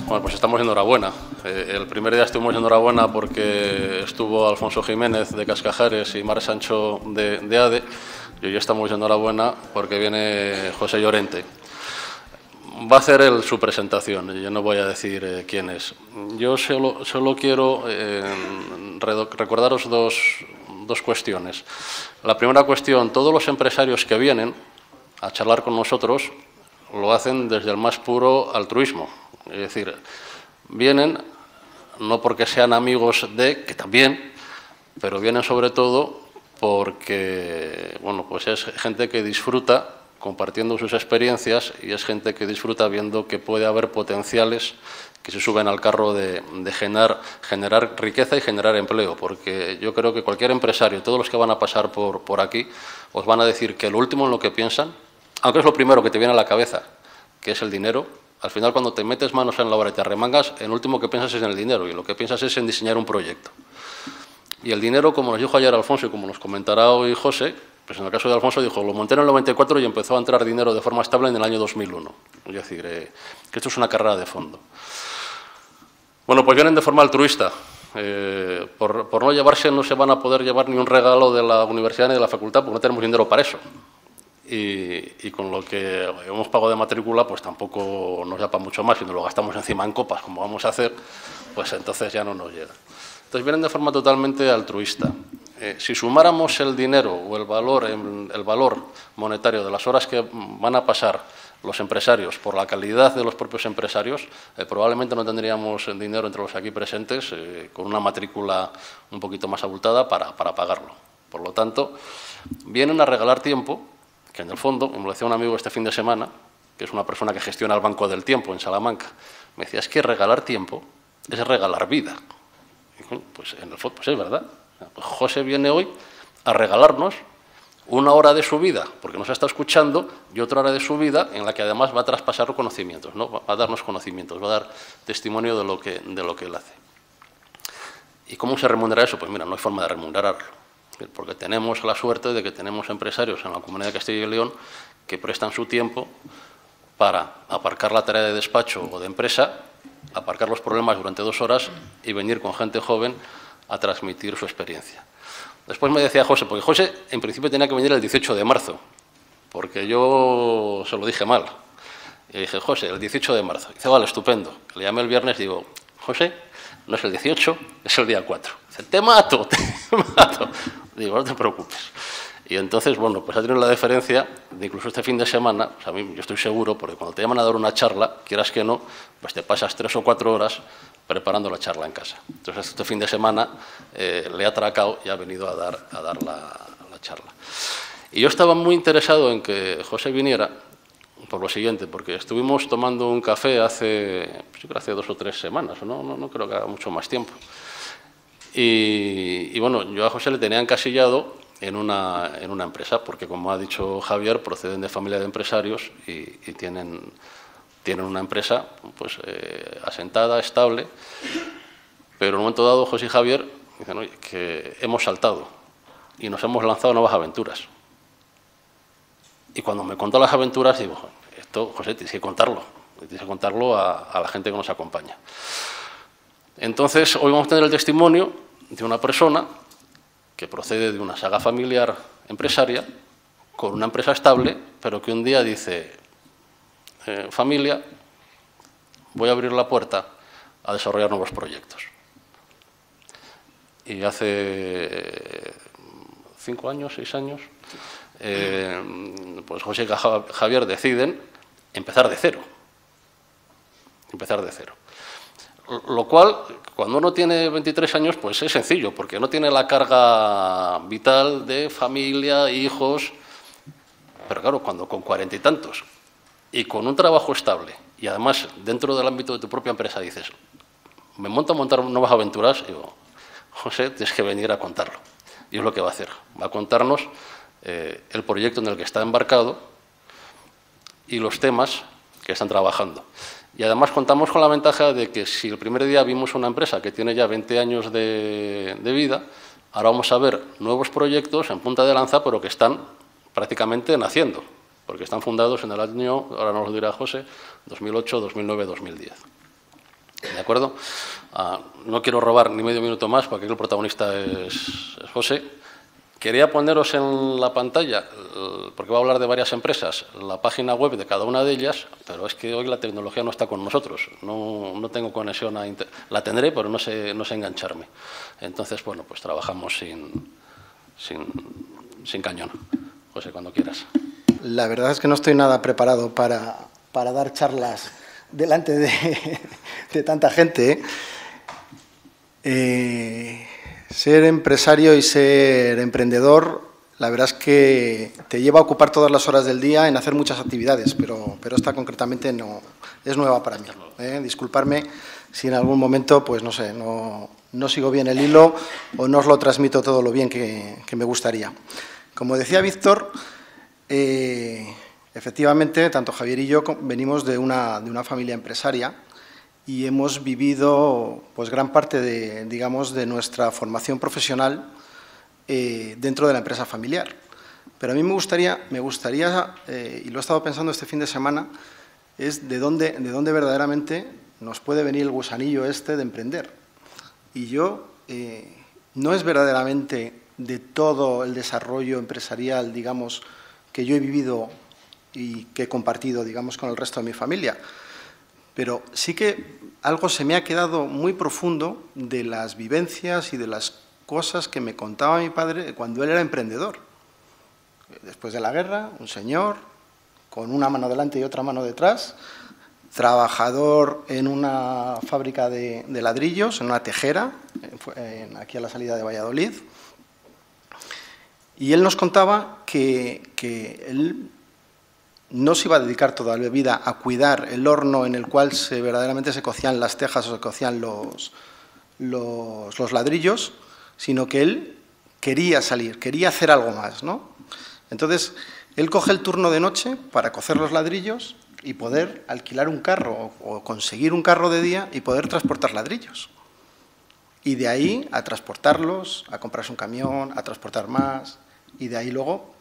Bueno, pues estamos enhorabuena. El primer día estuvimos enhorabuena porque estuvo Alfonso Jiménez de Cascajares y Mar Sancho de ADE, y hoy estamos enhorabuena porque viene José Llorente. Va a hacer él su presentación, yo no voy a decir quién es. Yo solo quiero recordaros dos cuestiones. La primera cuestión, todos los empresarios que vienen a charlar con nosotros lo hacen desde el más puro altruismo. Es decir, vienen no porque sean amigos de, que también, pero vienen sobre todo porque, bueno, pues es gente que disfruta compartiendo sus experiencias y es gente que disfruta viendo que puede haber potenciales que se suben al carro de generar riqueza y generar empleo, porque yo creo que cualquier empresario, todos los que van a pasar por aquí, os van a decir que lo último en lo que piensan, aunque es lo primero que te viene a la cabeza, que es el dinero, al final cuando te metes manos en la obra y te arremangas, el último que piensas es en el dinero y lo que piensas es en diseñar un proyecto. Y el dinero, como nos dijo ayer Alfonso y como nos comentará hoy José, pues en el caso de Alfonso dijo, lo monté en el 94 y empezó a entrar dinero de forma estable en el año 2001. Es decir, que esto es una carrera de fondo. Bueno, pues vienen de forma altruista. Por no llevarse, no se van a poder llevar ni un regalo de la universidad ni de la facultad porque no tenemos dinero para eso. Y con lo que hemos pagado de matrícula, pues tampoco nos da para mucho más. Si nos lo gastamos encima en copas, como vamos a hacer, pues entonces ya no nos llega. Entonces vienen de forma totalmente altruista. Si sumáramos el dinero o el valor monetario de las horas que van a pasar los empresarios por la calidad de los propios empresarios, probablemente no tendríamos dinero entre los aquí presentes con una matrícula un poquito más abultada para pagarlo. Por lo tanto, vienen a regalar tiempo, que en el fondo, como lo decía un amigo este fin de semana, que es una persona que gestiona el Banco del Tiempo en Salamanca, me decía, es que regalar tiempo es regalar vida. Y, pues en el fondo, pues es verdad. Pues José viene hoy a regalarnos una hora de su vida, porque nos está escuchando, y otra hora de su vida en la que además va a traspasar conocimientos, ¿no? Va a darnos conocimientos, va a dar testimonio de lo que él hace. ¿Y cómo se remunera eso? Pues mira, no hay forma de remunerarlo, porque tenemos la suerte de que tenemos empresarios en la Comunidad de Castilla y León que prestan su tiempo para aparcar la tarea de despacho o de empresa, aparcar los problemas durante 2 horas y venir con gente joven a transmitir su experiencia. Después me decía José, porque José en principio tenía que venir el 18 de marzo, porque yo se lo dije mal. Y dije, José, el 18 de marzo. Y dice, vale, estupendo. Le llamé el viernes y digo, José, no es el 18, es el día 4. Dice, te mato, te mato. Digo, no te preocupes. Y entonces, bueno, pues ha tenido la deferencia de incluso este fin de semana, o sea, a mí, yo estoy seguro, porque cuando te llaman a dar una charla, quieras que no, pues te pasas 3 o 4 horas preparando la charla en casa. Entonces, este fin de semana le ha atracado y ha venido a dar la charla. Y yo estaba muy interesado en que José viniera por lo siguiente, porque estuvimos tomando un café hace 2 o 3 semanas, no creo que haga mucho más tiempo. Y bueno, yo a José le tenía encasillado en una empresa, porque como ha dicho Javier, proceden de familia de empresarios y tienen una empresa pues, asentada, estable, pero en un momento dado José y Javier dicen, oye, que hemos saltado y nos hemos lanzado a nuevas aventuras. Y cuando me contó las aventuras, digo, esto, José, tienes que contarlo a la gente que nos acompaña. Entonces, hoy vamos a tener el testimonio de una persona que procede de una saga familiar empresaria, con una empresa estable, pero que un día dice, familia, voy a abrir la puerta a desarrollar nuevos proyectos. Y hace 5 años, 6 años, pues José y Javier deciden empezar de cero. Lo cual, cuando uno tiene 23 años, pues es sencillo, porque no tiene la carga vital de familia, hijos. Pero claro, cuando con 40 y tantos y con un trabajo estable y además dentro del ámbito de tu propia empresa dices, me monto a montar nuevas aventuras, digo, José, tienes que venir a contarlo. Y es lo que va a hacer. Va a contarnos el proyecto en el que está embarcado y los temas que están trabajando. Y además contamos con la ventaja de que si el primer día vimos una empresa que tiene ya 20 años de vida, ahora vamos a ver nuevos proyectos en punta de lanza, pero que están prácticamente naciendo, porque están fundados en el año, ahora nos lo dirá José, 2008, 2009, 2010. acuerdo? No quiero robar ni medio minuto más, porque aquí el protagonista es José. Quería poneros en la pantalla, porque va a hablar de varias empresas, la página web de cada una de ellas, pero es que hoy la tecnología no está con nosotros, no tengo conexión a internet. La tendré, pero no sé engancharme. Entonces, bueno, pues trabajamos sin cañón. José, cuando quieras. La verdad es que no estoy nada preparado para dar charlas delante de tanta gente. Ser empresario y ser emprendedor, la verdad es que te lleva a ocupar todas las horas del día en hacer muchas actividades, pero esta concretamente no es nueva para mí. Disculparme si en algún momento, pues no sé, no sigo bien el hilo o no os lo transmito todo lo bien que me gustaría. Como decía Víctor, efectivamente, tanto Javier y yo venimos de una familia empresaria y hemos vivido pues gran parte de nuestra formación profesional dentro de la empresa familiar. Pero a mí me gustaría y lo he estado pensando este fin de semana, es de dónde verdaderamente nos puede venir el gusanillo de emprender. Y yo, no es verdaderamente de todo el desarrollo empresarial, digamos, que yo he vivido y que he compartido, digamos, con el resto de mi familia. Pero sí que algo se me ha quedado muy profundo de las vivencias y de las cosas que me contaba mi padre cuando él era emprendedor. Después de la guerra, un señor con una mano delante y otra mano detrás, trabajador en una fábrica de ladrillos, en una tejera, aquí a la salida de Valladolid. Y él nos contaba que él no se iba a dedicar toda la vida a cuidar el horno en el cual verdaderamente se cocían las tejas o se cocían los ladrillos, sino que él quería salir, quería hacer algo más, ¿no? Entonces, él coge el turno de noche para cocer los ladrillos y poder alquilar un carro o conseguir un carro de día y poder transportar ladrillos. Y de ahí a transportarlos, a comprarse un camión, a transportar más, y de ahí luego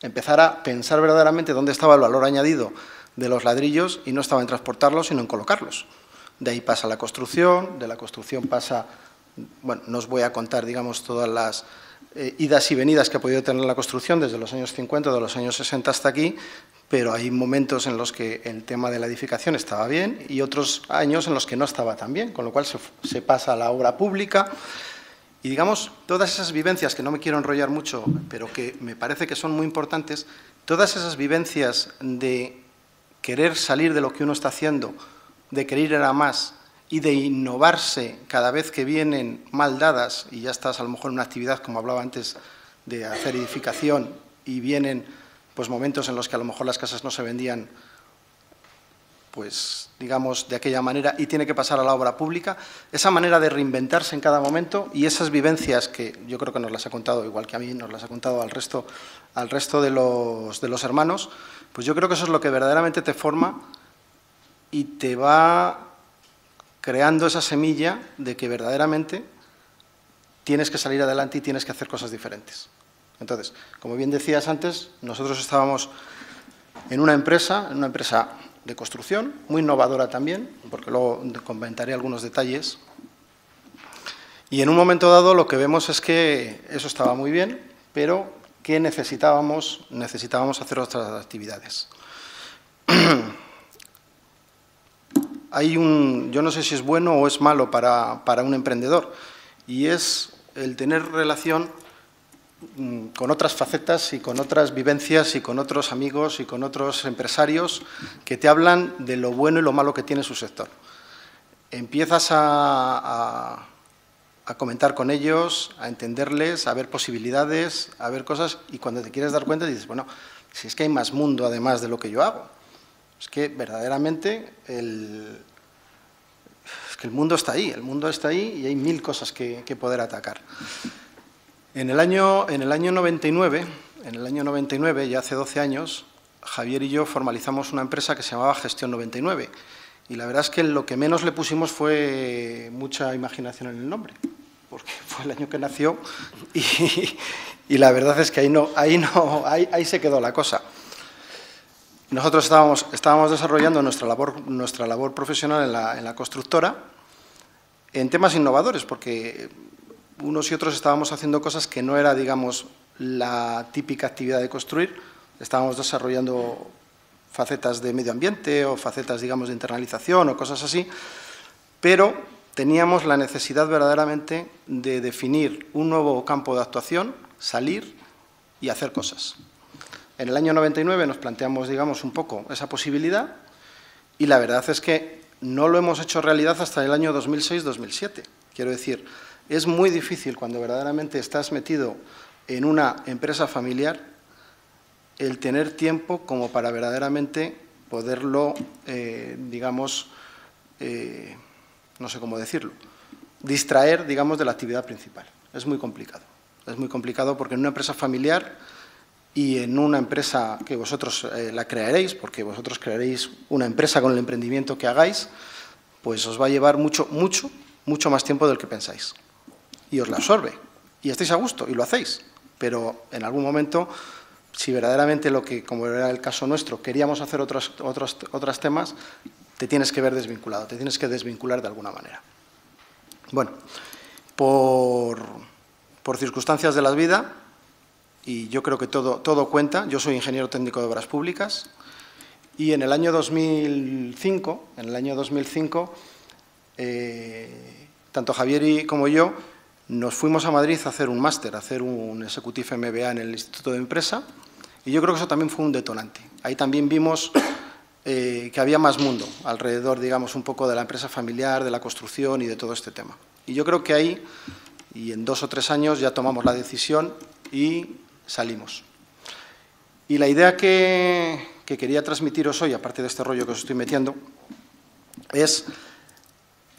empezar a pensar verdaderamente dónde estaba el valor añadido de los ladrillos y no estaba en transportarlos, sino en colocarlos. De ahí pasa la construcción, de la construcción pasa, bueno, no os voy a contar, digamos, todas las idas y venidas que ha podido tener la construcción desde los años 50, de los años 60 hasta aquí, pero hay momentos en los que el tema de la edificación estaba bien y otros años en los que no estaba tan bien, con lo cual se pasa a la obra pública. Y digamos, todas esas vivencias, que no me quiero enrollar mucho, pero que me parece que son muy importantes, todas esas vivencias de querer salir de lo que uno está haciendo, de querer ir a más y de innovarse cada vez que vienen mal dadas, y ya estás a lo mejor en una actividad, como hablaba antes, de hacer edificación, y vienen pues momentos en los que a lo mejor las casas no se vendían, pues digamos, de aquella manera, y tiene que pasar a la obra pública, esa manera de reinventarse en cada momento y esas vivencias que yo creo que nos las ha contado, igual que a mí, nos las ha contado al resto de los hermanos, pues yo creo que eso es lo que verdaderamente te forma y te va creando esa semilla de que verdaderamente tienes que salir adelante y tienes que hacer cosas diferentes. Entonces, como bien decías antes, nosotros estábamos en una empresa de construcción, muy innovadora también, porque luego comentaré algunos detalles. Y en un momento dado lo que vemos es que eso estaba muy bien, pero que necesitábamos hacer otras actividades. Yo no sé si es bueno o es malo para un emprendedor, y es el tener relación con otras facetas y con otras vivencias y con otros amigos y con otros empresarios que te hablan de lo bueno y lo malo que tiene su sector. Empiezas a comentar con ellos, a entenderles, a ver posibilidades, a ver cosas, y cuando te quieres dar cuenta dices, bueno, si es que hay más mundo además de lo que yo hago. Es que verdaderamente el mundo está ahí, y hay mil cosas que poder atacar. En el año 99, ya hace 12 años, Javier y yo formalizamos una empresa que se llamaba Gestión 99. Y la verdad es que lo que menos le pusimos fue mucha imaginación en el nombre, porque fue el año que nació y la verdad es que ahí se quedó la cosa. Nosotros estábamos desarrollando nuestra labor profesional en la constructora, en temas innovadores, porque unos y otros estábamos haciendo cosas que no era, digamos, la típica actividad de construir. Estábamos desarrollando facetas de medio ambiente o facetas, digamos, de internalización o cosas así, pero teníamos la necesidad verdaderamente de definir un nuevo campo de actuación, salir y hacer cosas. En el año 99 nos planteamos, digamos, un poco esa posibilidad y la verdad es que no lo hemos hecho realidad hasta el año 2006-2007. Quiero decir, es muy difícil cuando verdaderamente estás metido en una empresa familiar el tener tiempo como para verdaderamente poderlo, digamos, no sé cómo decirlo, distraer, digamos, de la actividad principal. Es muy complicado. Es muy complicado porque en una empresa familiar y en una empresa que vosotros la crearéis, porque vosotros crearéis una empresa con el emprendimiento que hagáis, pues os va a llevar mucho más tiempo del que pensáis. Y os la absorbe. Y estáis a gusto y lo hacéis. Pero en algún momento, si verdaderamente lo que, como era el caso nuestro, queríamos hacer otros temas, te tienes que ver desvinculado, te tienes que desvincular de alguna manera. Bueno, por circunstancias de la vida, y yo creo que todo cuenta, yo soy ingeniero técnico de obras públicas, y en el año 2005, tanto Javier como yo nos fuimos a Madrid a hacer un máster, a hacer un Executive MBA en el Instituto de Empresa, y yo creo que eso también fue un detonante. Ahí también vimos que había más mundo alrededor, digamos, un poco de la empresa familiar, de la construcción y de todo este tema. Y yo creo que ahí, y en 2 o 3 años, ya tomamos la decisión y salimos. Y la idea que quería transmitiros hoy, aparte de este rollo que os estoy metiendo, es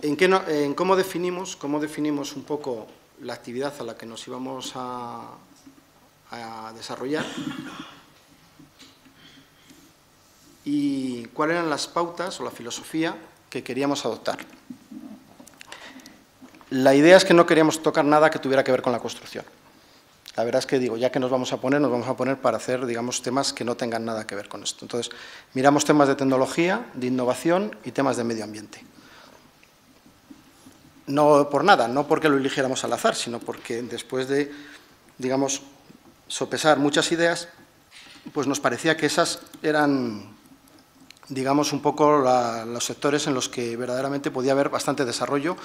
en cómo definimos un poco la actividad a la que nos íbamos a desarrollar y cuáles eran las pautas o la filosofía que queríamos adoptar. La idea es que no queríamos tocar nada que tuviera que ver con la construcción. La verdad es que digo, ya que nos vamos a poner para hacer, digamos, temas que no tengan nada que ver con esto. Entonces, miramos temas de tecnología, de innovación y temas de medio ambiente. No por nada, no porque lo eligiéramos al azar, sino porque después de, digamos, sopesar muchas ideas, pues nos parecía que esas eran, digamos, un poco los sectores en los que verdaderamente podía haber bastante desarrollo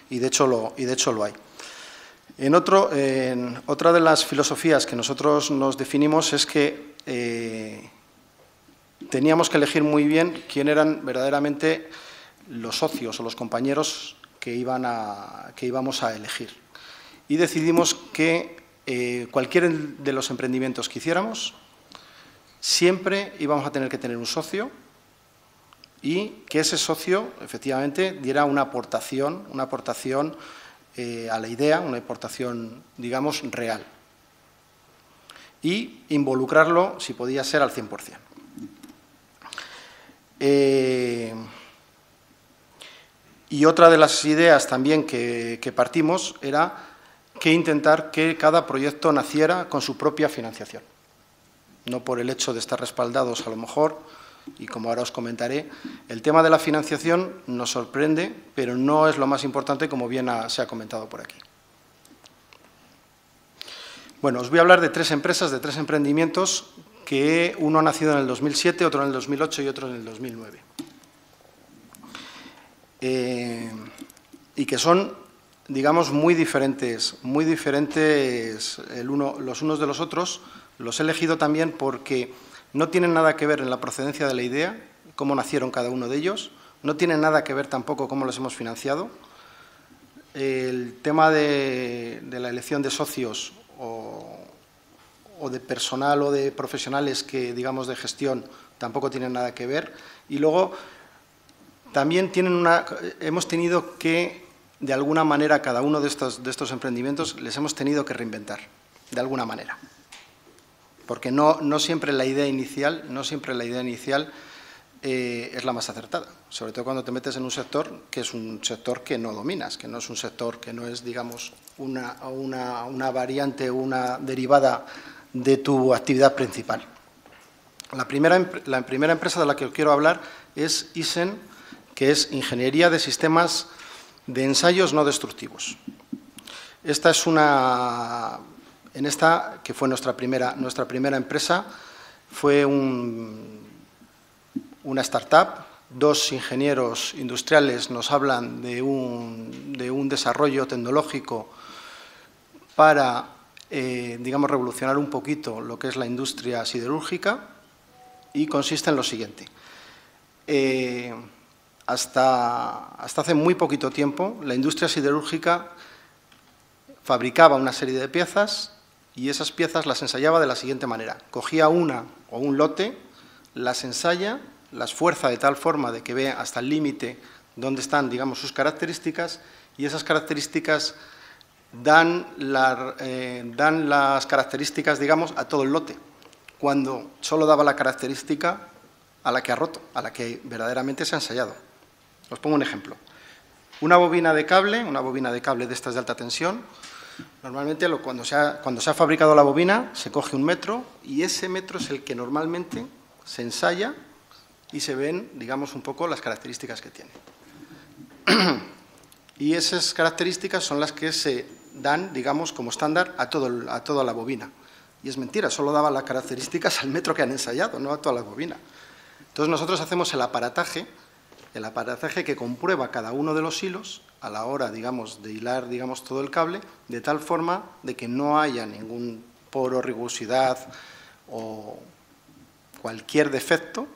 y de hecho lo hay. Otra de las filosofías que nosotros nos definimos es que teníamos que elegir muy bien quién eran verdaderamente los socios o los compañeros que íbamos a elegir. Y decidimos que cualquier de los emprendimientos que hiciéramos, siempre íbamos a tener que tener un socio y que ese socio, efectivamente, diera una aportación a la idea, una aportación, digamos, real. Y involucrarlo, si podía ser, al 100%. Y otra de las ideas también que partimos era que intentar que cada proyecto naciera con su propia financiación. No por el hecho de estar respaldados, a lo mejor, y como ahora os comentaré, el tema de la financiación nos sorprende, pero no es lo más importante, como bien se ha comentado por aquí. Bueno, os voy a hablar de 3 empresas, de 3 emprendimientos, que uno ha nacido en el 2007, otro en el 2008 y otro en el 2009. Y que son, digamos, muy diferentes los unos de los otros. Los he elegido también porque no tienen nada que ver en la procedencia de la idea, cómo nacieron cada uno de ellos, no tienen nada que ver tampoco cómo los hemos financiado. El tema de la elección de socios o de personal o de profesionales que, digamos, de gestión, tampoco tienen nada que ver. Y luego también hemos tenido que, de alguna manera, cada uno de estos emprendimientos les hemos tenido que reinventar, de alguna manera. Porque no siempre la idea inicial es la más acertada, sobre todo cuando te metes en un sector que es un sector que no dominas, que no es un sector que no es, digamos, una variante o una derivada de tu actividad principal. La primera empresa de la que os quiero hablar es Isen, que es Ingeniería de Sistemas de ensayos no destructivos. Esta es una que fue nuestra primera empresa, fue una startup. Dos ingenieros industriales nos hablan de un desarrollo tecnológico para, digamos, revolucionar un poquito lo que es la industria siderúrgica, y consiste en lo siguiente. Hasta hace muy poquito tiempo, la industria siderúrgica fabricaba una serie de piezas y esas piezas las ensayaba de la siguiente manera. Cogía una o un lote, las ensaya, las fuerza de tal forma de que vea hasta el límite dónde están, digamos, sus características, y esas características dan las características, digamos, a todo el lote, cuando solo daba la característica a la que ha roto, a la que verdaderamente se ha ensayado. Os pongo un ejemplo. Una bobina de cable de estas de alta tensión, normalmente cuando se ha fabricado la bobina se coge 1 metro y ese metro es el que normalmente se ensaya y se ven, digamos, un poco las características que tiene. Y esas características son las que se dan, digamos, como estándar a toda la bobina. Y es mentira, solo daban las características al metro que han ensayado, no a toda la bobina. Entonces nosotros hacemos el aparataje que comprueba cada uno de los hilos a la hora, digamos, de hilar, digamos, todo el cable, de tal forma de que no haya ningún poro, rugosidad o cualquier defecto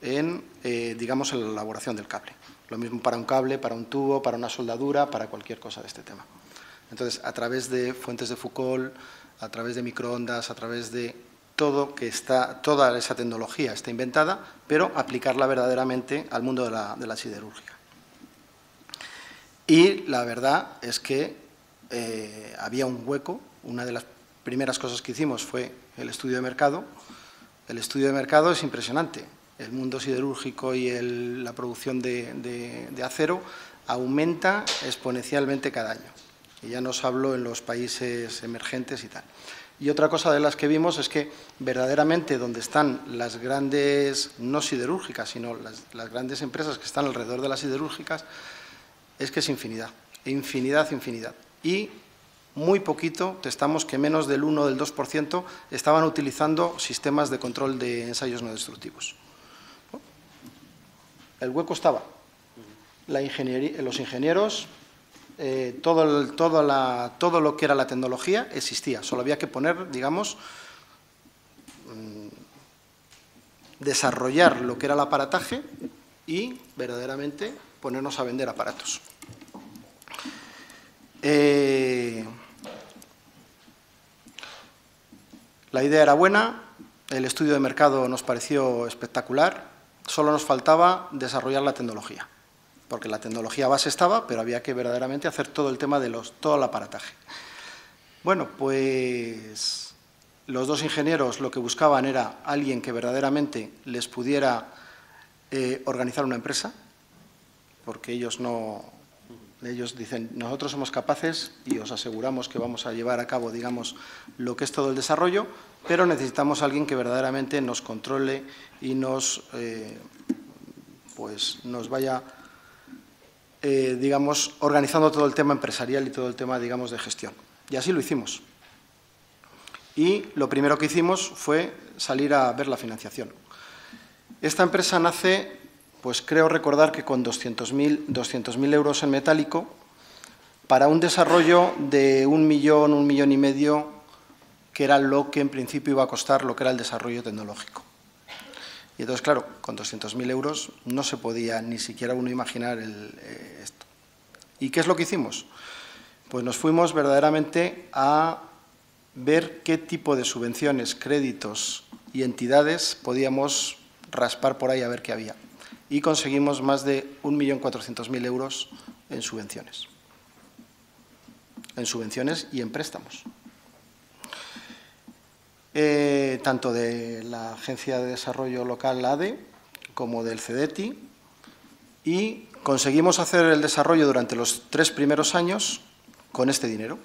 en, digamos, en la elaboración del cable. Lo mismo para un cable, para un tubo, para una soldadura, para cualquier cosa de este tema. Entonces, a través de fuentes de Foucault, a través de microondas, a través de toda esa tecnología está inventada, pero aplicarla verdaderamente al mundo de la siderúrgica. Y la verdad es que había un hueco. Una de las primeras cosas que hicimos fue el estudio de mercado. El estudio de mercado es impresionante. El mundo siderúrgico y la producción de acero aumenta exponencialmente cada año. Y ya nos hablo en los países emergentes y tal. Y otra cosa de las que vimos es que verdaderamente donde están las grandes, no siderúrgicas, sino las grandes empresas que están alrededor de las siderúrgicas, es que es infinidad. Y muy poquito, testamos que menos del 1 o del 2% estaban utilizando sistemas de control de ensayos no destructivos. El hueco estaba. Los ingenieros, todo lo que era la tecnología existía. Solo había que poner, digamos, desarrollar lo que era el aparataje y verdaderamente ponernos a vender aparatos. La idea era buena, el estudio de mercado nos pareció espectacular, solo nos faltaba desarrollar la tecnología, porque la tecnología base estaba, pero había que verdaderamente hacer todo el tema de todo el aparataje. Bueno, pues los dos ingenieros lo que buscaban era alguien que verdaderamente les pudiera organizar una empresa, porque ellos dicen, nosotros somos capaces y os aseguramos que vamos a llevar a cabo, digamos, lo que es todo el desarrollo, pero necesitamos a alguien que verdaderamente nos controle y nos vaya, digamos, organizando todo el tema empresarial y todo el tema, digamos, de gestión. Y así lo hicimos. Y lo primero que hicimos fue salir a ver la financiación. Esta empresa nace, pues creo recordar que con 200.000 euros en metálico para un desarrollo de 1 millón, 1,5 millones, que era lo que en principio iba a costar lo que era el desarrollo tecnológico. Y entonces, claro, con 200.000 euros no se podía ni siquiera uno imaginar esto. ¿Y qué es lo que hicimos? Pues nos fuimos verdaderamente a ver qué tipo de subvenciones, créditos y entidades podíamos raspar por ahí a ver qué había. Y conseguimos más de 1.400.000 euros en subvenciones. En subvenciones y en préstamos. Tanto de la Agencia de Desarrollo Local, la ADE, como del CEDETI, y conseguimos hacer el desarrollo durante los 3 primeros años con este dinero.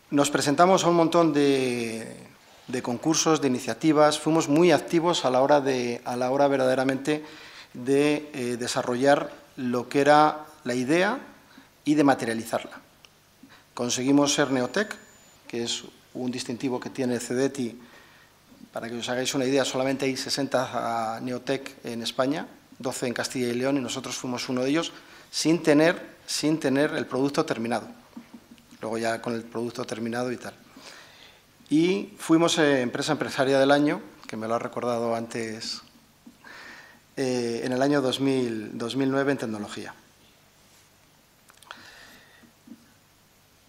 Nos presentamos a un montón de concursos, de iniciativas, fuimos muy activos a la hora verdaderamente de desarrollar lo que era la idea y de materializarla. Conseguimos ser Neotec, que es un distintivo que tiene CEDETI. Para que os hagáis una idea, solamente hay 60 Neotec en España, 12 en Castilla y León, y nosotros fuimos uno de ellos, sin tener el producto terminado. Luego ya con el producto terminado y tal. Y fuimos Empresa Empresaria del Año, que me lo ha recordado antes, en el año 2009 en tecnología.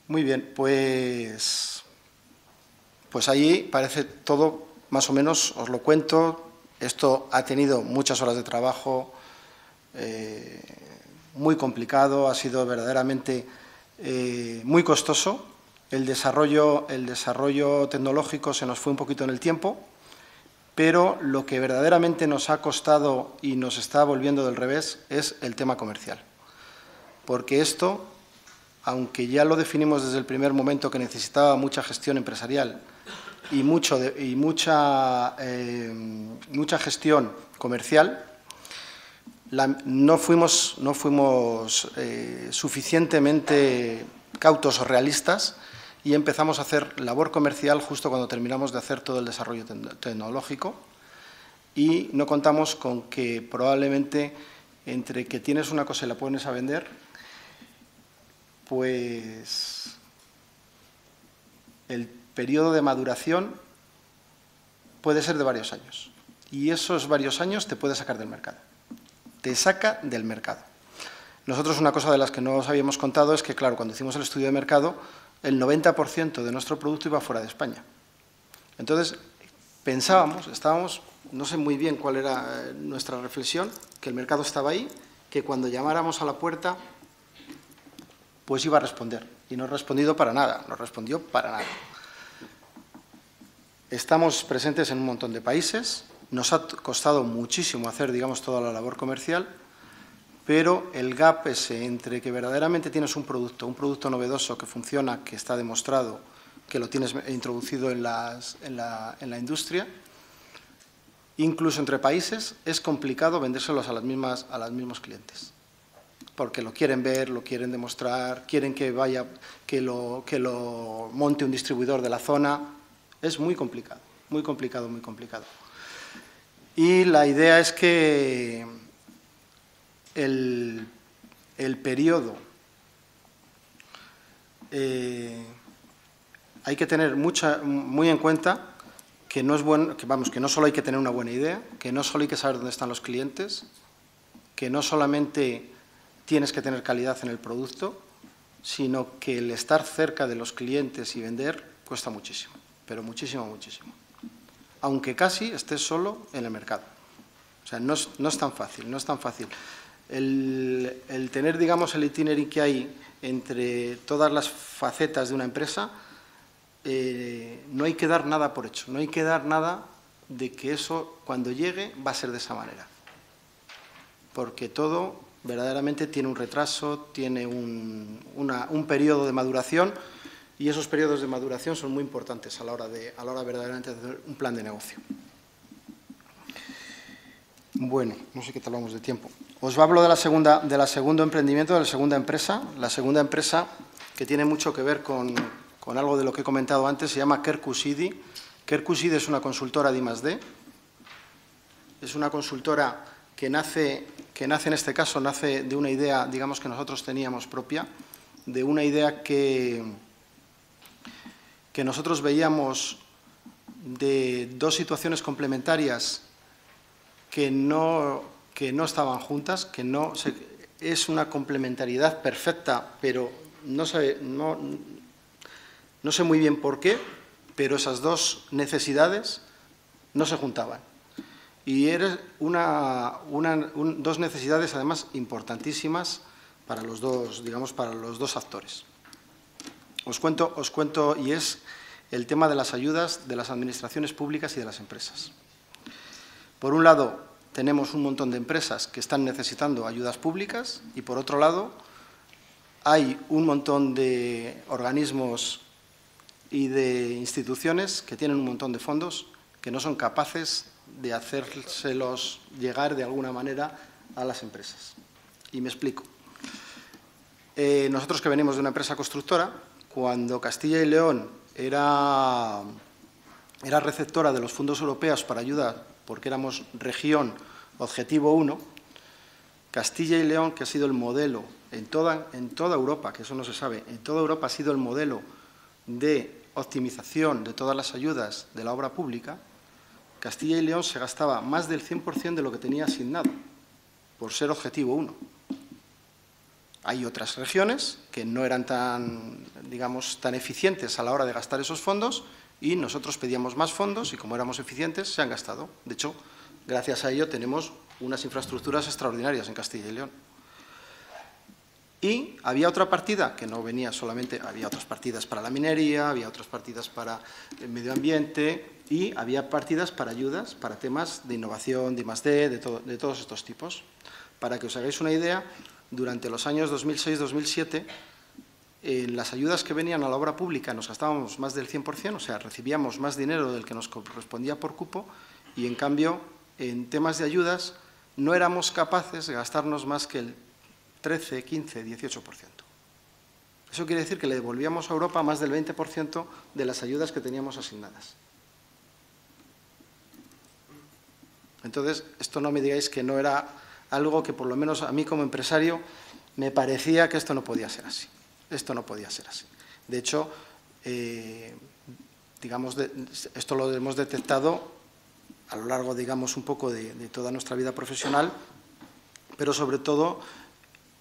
Muy bien, pues ahí parece todo, más o menos, os lo cuento. Esto ha tenido muchas horas de trabajo, muy complicado, ha sido verdaderamente muy costoso. El desarrollo tecnológico se nos fue un poquito en el tiempo, pero lo que verdaderamente nos ha costado y nos está volviendo del revés es el tema comercial. Porque esto, aunque ya lo definimos desde el primer momento que necesitaba mucha gestión empresarial y mucha gestión comercial, no fuimos suficientemente cautos o realistas y empezamos a hacer labor comercial justo cuando terminamos de hacer todo el desarrollo tecnológico, y no contamos con que probablemente entre que tienes una cosa y la pones a vender, pues el periodo de maduración puede ser de varios años, y esos varios años te puede sacar del mercado. Te saca del mercado. Nosotros, una cosa de las que no os habíamos contado es que, claro, cuando hicimos el estudio de mercado, el 90% de nuestro producto iba fuera de España. Entonces, estábamos, no sé muy bien cuál era nuestra reflexión, que el mercado estaba ahí, que cuando llamáramos a la puerta, pues iba a responder. Y no ha respondido para nada, no respondió para nada. Estamos presentes en un montón de países, nos ha costado muchísimo hacer, digamos, toda la labor comercial, pero el gap ese entre que verdaderamente tienes un producto novedoso que funciona, que está demostrado, que lo tienes introducido en la industria, incluso entre países, es complicado vendérselos a los mismos clientes, porque lo quieren ver, lo quieren demostrar, quieren que lo monte un distribuidor de la zona. Es muy complicado, muy complicado, muy complicado. Y la idea es que el periodo hay que tener muy en cuenta que no es bueno, que no solo hay que tener una buena idea, que no solo hay que saber dónde están los clientes, que no solamente tienes que tener calidad en el producto, sino que el estar cerca de los clientes y vender cuesta muchísimo, pero muchísimo, muchísimo. Aunque casi estés solo en el mercado. O sea, no es tan fácil, no es tan fácil. El tener, digamos, el itinerary que hay entre todas las facetas de una empresa, no hay que dar nada por hecho, no hay que dar nada de que eso, cuando llegue, va a ser de esa manera. Porque todo verdaderamente tiene un retraso, tiene un periodo de maduración, y esos periodos de maduración son muy importantes a la hora verdaderamente de hacer un plan de negocio. Bueno, no sé qué tal vamos de tiempo. Os hablo de la segundo emprendimiento, de la segunda empresa. La segunda empresa, que tiene mucho que ver con algo de lo que he comentado antes, se llama Kerkusidi. Kerkusidi es una consultora de I+D. Es una consultora que nace en este caso, nace de una idea, digamos, que nosotros teníamos propia, de una idea que nosotros veíamos de dos situaciones complementarias que no estaban juntas, es una complementariedad perfecta, pero no sé muy bien por qué, pero esas dos necesidades no se juntaban. Y eran dos necesidades, además, importantísimas para los dos, digamos, para los dos actores. Os cuento, y es el tema de las ayudas de las administraciones públicas y de las empresas. Por un lado, tenemos un montón de empresas que están necesitando ayudas públicas, y por otro lado, hay un montón de organismos y de instituciones que tienen un montón de fondos que no son capaces de hacérselos llegar de alguna manera a las empresas. Y me explico. Nosotros que venimos de una empresa constructora, cuando Castilla y León era receptora de los fondos europeos para ayuda, porque éramos región objetivo 1, Castilla y León, que ha sido el modelo en toda Europa, que eso no se sabe, en toda Europa ha sido el modelo de optimización de todas las ayudas de la obra pública, Castilla y León se gastaba más del 100% de lo que tenía asignado, por ser objetivo 1. Hay otras regiones que no eran tan, digamos, tan eficientes a la hora de gastar esos fondos y nosotros pedíamos más fondos y como éramos eficientes se han gastado. De hecho, gracias a ello tenemos unas infraestructuras extraordinarias en Castilla y León. Y había otra partida que no venía solamente, había otras partidas para la minería, había otras partidas para el medio ambiente y había partidas para ayudas, para temas de innovación, de I+D, de todos estos tipos. Para que os hagáis una idea, durante los años 2006-2007, en las ayudas que venían a la obra pública nos gastábamos más del 100%, o sea, recibíamos más dinero del que nos correspondía por cupo y, en cambio, en temas de ayudas no éramos capaces de gastarnos más que el 13, 15, 18%. Eso quiere decir que le devolvíamos a Europa más del 20% de las ayudas que teníamos asignadas. Entonces, esto no me digáis que no era algo que, por lo menos a mí como empresario, me parecía que esto no podía ser así. Esto no podía ser así. De hecho, digamos, esto lo hemos detectado a lo largo, digamos, un poco de toda nuestra vida profesional, pero sobre todo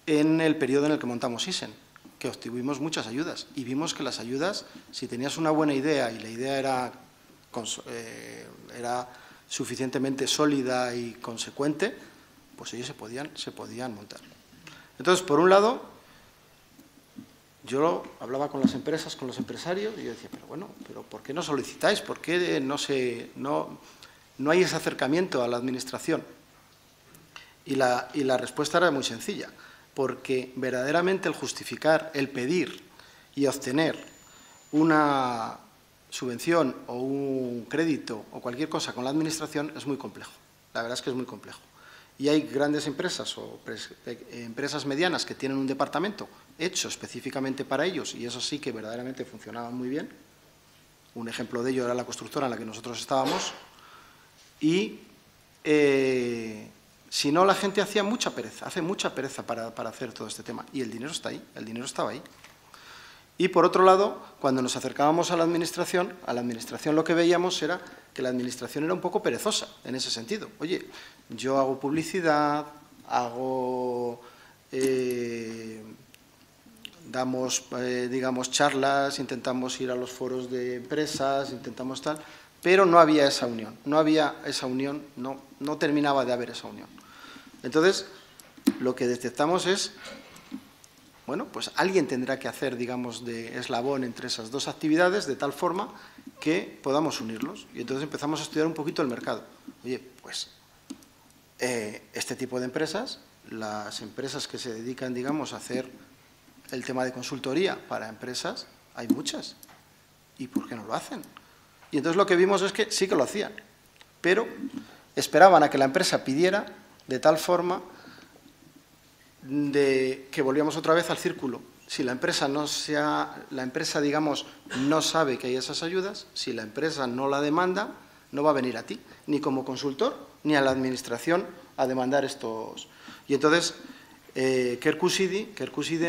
en el periodo en el que montamos ISEN, que obtuvimos muchas ayudas y vimos que las ayudas, si tenías una buena idea y la idea era suficientemente sólida y consecuente, pues ellos se podían montar. Entonces, por un lado, yo hablaba con las empresas, con los empresarios, y yo decía, pero bueno, ¿por qué no solicitáis? ¿Por qué no hay ese acercamiento a la administración? Y la respuesta era muy sencilla, porque verdaderamente el justificar, el pedir y obtener una subvención o un crédito o cualquier cosa con la administración es muy complejo. La verdad es que es muy complejo. Y hay grandes empresas o empresas medianas que tienen un departamento hecho específicamente para ellos y eso sí que verdaderamente funcionaba muy bien. Un ejemplo de ello era la constructora en la que nosotros estábamos y si no, la gente hace mucha pereza para hacer todo este tema y el dinero está ahí, el dinero estaba ahí. Y por otro lado, cuando nos acercábamos a la administración lo que veíamos era que la administración era un poco perezosa en ese sentido. Oye, yo hago publicidad, damos, digamos, charlas, intentamos ir a los foros de empresas, intentamos tal, pero no había esa unión, no terminaba de haber esa unión. Entonces, lo que detectamos es, bueno, pues alguien tendrá que hacer, digamos, de eslabón entre esas dos actividades de tal forma que podamos unirlos. Y entonces empezamos a estudiar un poquito el mercado. Oye, pues este tipo de empresas, las empresas que se dedican, digamos, a hacer el tema de consultoría para empresas, hay muchas. ¿Y por qué no lo hacen? Y entonces lo que vimos es que sí que lo hacían, pero esperaban a que la empresa pidiera de tal forma de que volvíamos otra vez al círculo. Si la empresa digamos, no sabe que hay esas ayudas, si la empresa no la demanda, no va a venir a ti, ni como consultor, ni a la administración a demandar estos. Y entonces, Kerkusidi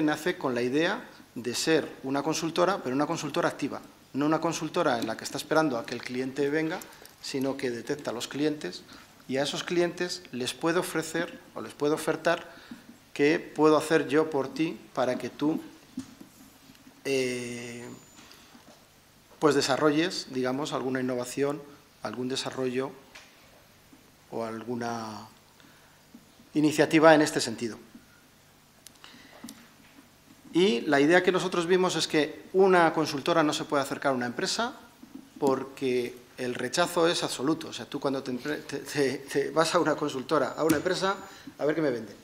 nace con la idea de ser una consultora, pero una consultora activa, no una consultora en la que está esperando a que el cliente venga, sino que detecta a los clientes y a esos clientes les puede ofrecer o les puede ofertar ¿qué puedo hacer yo por ti para que tú pues desarrolles, digamos, alguna innovación, algún desarrollo o alguna iniciativa en este sentido? Y la idea que nosotros vimos es que una consultora no se puede acercar a una empresa porque el rechazo es absoluto. O sea, tú cuando te vas a una consultora, a una empresa, a ver qué me venden.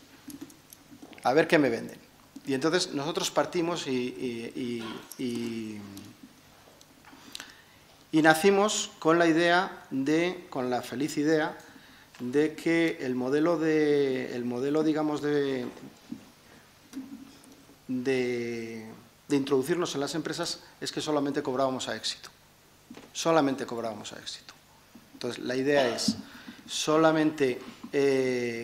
A ver qué me venden. Y entonces nosotros partimos y nacimos con la idea con la feliz idea de que el modelo digamos, de de introducirnos en las empresas es que solamente cobrábamos a éxito. Solamente cobrábamos a éxito. Entonces, la idea es, solamente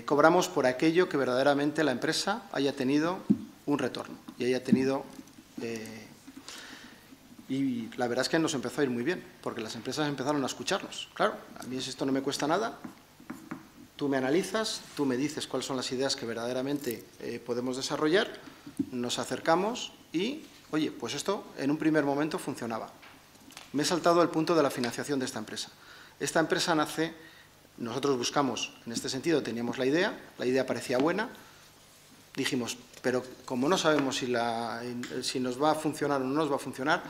cobramos por aquello que verdaderamente la empresa haya tenido un retorno y haya tenido... y la verdad es que nos empezó a ir muy bien, porque las empresas empezaron a escucharnos. Claro, a mí esto no me cuesta nada, tú me analizas, tú me dices cuáles son las ideas que verdaderamente podemos desarrollar, nos acercamos y, oye, pues esto en un primer momento funcionaba. Me he saltado el punto de la financiación de esta empresa. Esta empresa nace, nosotros buscamos, en este sentido teníamos la idea parecía buena, dijimos, pero como no sabemos si nos va a funcionar o no nos va a funcionar,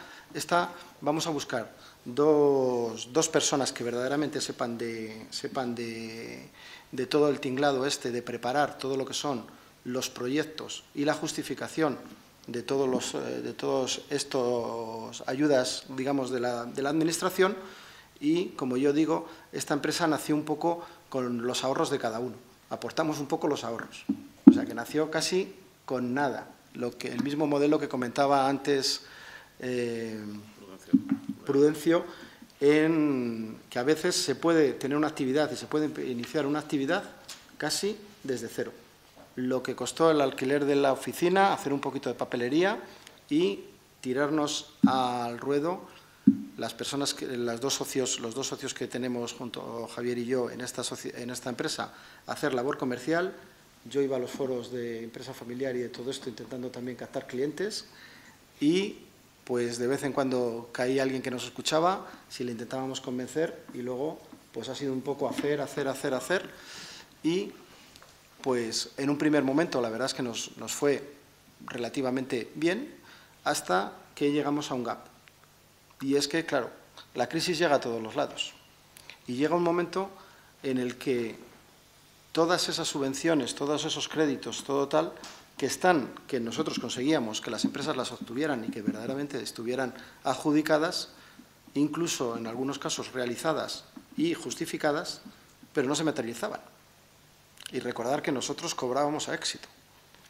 vamos a buscar dos personas que verdaderamente sepan de todo el tinglado de preparar todo lo que son los proyectos y la justificación de todos estos ayudas, digamos, de la administración. Y, como yo digo, esta empresa nació un poco con los ahorros de cada uno. Aportamos un poco los ahorros. O sea, que nació casi con nada. El mismo modelo que comentaba antes Prudencio, que a veces se puede tener una actividad y se puede iniciar una actividad casi desde cero. Lo que costó el alquiler de la oficina, hacer un poquito de papelería y tirarnos al ruedo las personas, los dos socios que tenemos junto a Javier y yo en esta empresa, hacer labor comercial. Yo iba a los foros de empresa familiar y de todo esto intentando también captar clientes y pues de vez en cuando caía alguien que nos escuchaba, si le intentábamos convencer y luego pues ha sido un poco hacer y pues en un primer momento la verdad es que nos fue relativamente bien hasta que llegamos a un gap. Y es que, claro, la crisis llega a todos los lados y llega un momento en el que todas esas subvenciones, todos esos créditos, todo tal, que nosotros conseguíamos que las empresas las obtuvieran y que verdaderamente estuvieran adjudicadas, incluso en algunos casos realizadas y justificadas, pero no se materializaban. Y recordar que nosotros cobrábamos a éxito.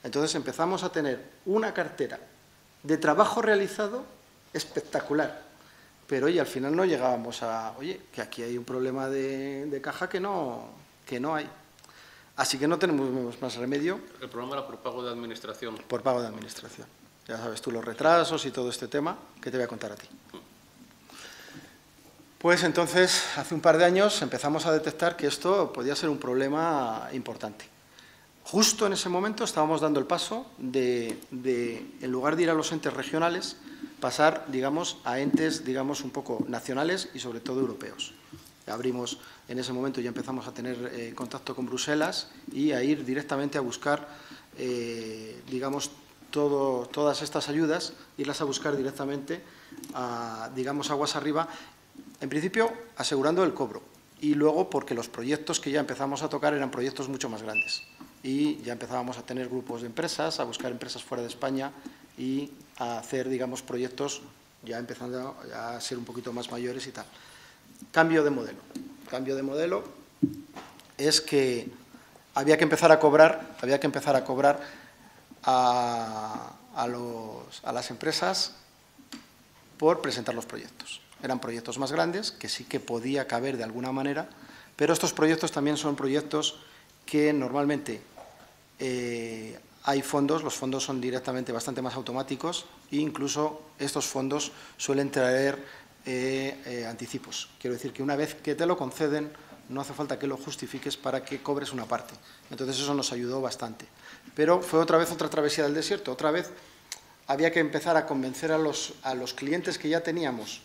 Entonces empezamos a tener una cartera de trabajo realizado espectacular. Pero oye, al final no llegábamos a, oye, que aquí hay un problema de caja que no hay. Así que no tenemos más remedio. El problema era por pago de administración. Por pago de administración. Ya sabes tú los retrasos y todo este tema que te voy a contar a ti. Pues entonces, hace un par de años empezamos a detectar que esto podía ser un problema importante. Justo en ese momento estábamos dando el paso de en lugar de ir a los entes regionales, pasar, digamos, a entes, digamos, un poco nacionales y sobre todo europeos. Abrimos, en ese momento ya empezamos a tener contacto con Bruselas y a ir directamente a buscar, digamos, todas estas ayudas, irlas a buscar directamente, digamos, aguas arriba, en principio asegurando el cobro y luego porque los proyectos que ya empezamos a tocar eran proyectos mucho más grandes y ya empezábamos a tener grupos de empresas, a buscar empresas fuera de España y a hacer, digamos, proyectos ya empezando a ser un poquito más mayores y tal. Cambio de modelo. Cambio de modelo es que había que empezar a cobrar a las empresas por presentar los proyectos. Eran proyectos más grandes, que sí que podía caber de alguna manera, pero estos proyectos también son proyectos que normalmente hay fondos, los fondos son directamente bastante más automáticos e incluso estos fondos suelen traer anticipos. Quiero decir que una vez que te lo conceden, no hace falta que lo justifiques para que cobres una parte. Entonces eso nos ayudó bastante. Pero fue otra vez otra travesía del desierto. Otra vez había que empezar a convencer a los clientes que ya teníamos.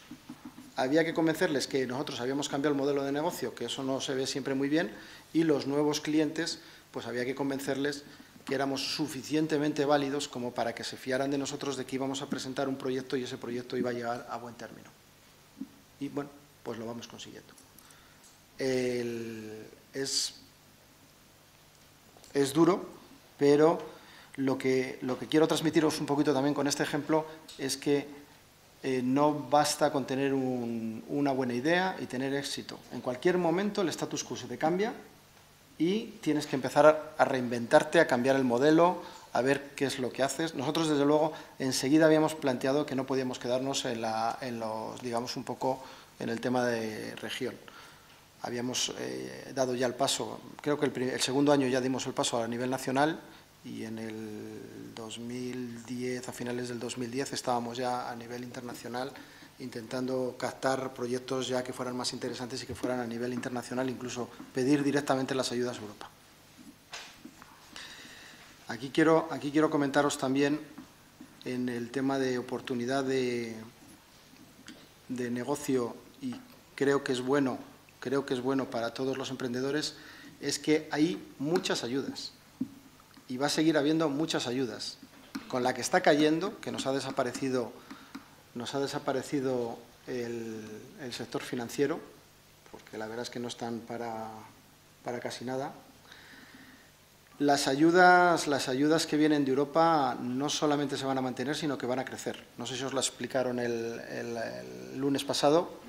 Había que convencerles que nosotros habíamos cambiado el modelo de negocio, que eso no se ve siempre muy bien, y los nuevos clientes, pues había que convencerles que éramos suficientemente válidos como para que se fiaran de nosotros de que íbamos a presentar un proyecto y ese proyecto iba a llegar a buen término. Y bueno, pues lo vamos consiguiendo. Es duro, pero lo que quiero transmitiros un poquito también con este ejemplo es que no basta con tener una buena idea y tener éxito. En cualquier momento el status quo se te cambia y tienes que empezar a reinventarte, a cambiar el modelo, a ver qué es lo que haces. Nosotros, desde luego, enseguida habíamos planteado que no podíamos quedarnos digamos, un poco en el tema de región. Habíamos dado ya el paso, creo que el segundo año ya dimos el paso a nivel nacional y en el 2010, a finales del 2010, estábamos ya a nivel internacional intentando captar proyectos ya que fueran más interesantes y que fueran a nivel internacional, incluso pedir directamente las ayudas a Europa. Aquí quiero comentaros también en el tema de oportunidad de negocio, y creo que es bueno para todos los emprendedores, es que hay muchas ayudas y va a seguir habiendo muchas ayudas. Con la que está cayendo, que nos ha desaparecido el sector financiero, porque la verdad es que no están para casi nada. Las ayudas que vienen de Europa no solamente se van a mantener, sino que van a crecer. No sé si os lo explicaron el lunes pasado.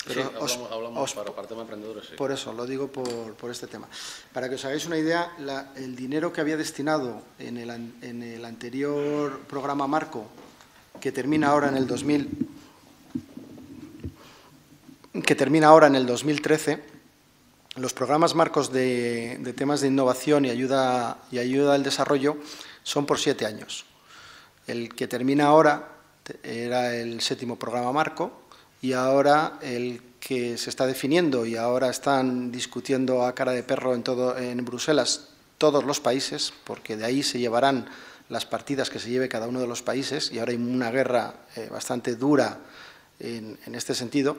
Pero sí, hablamos para tema de emprendedores. Sí. Por eso, lo digo por este tema. Para que os hagáis una idea, el dinero que había destinado en el anterior programa marco, que termina ahora en el 2013, los programas marcos de temas de innovación y ayuda al desarrollo son por 7 años. El que termina ahora era el 7º programa marco y ahora el que se está definiendo y ahora están discutiendo a cara de perro en Bruselas todos los países, porque de ahí se llevarán las partidas que se lleve cada uno de los países, y ahora hay una guerra bastante dura en este sentido,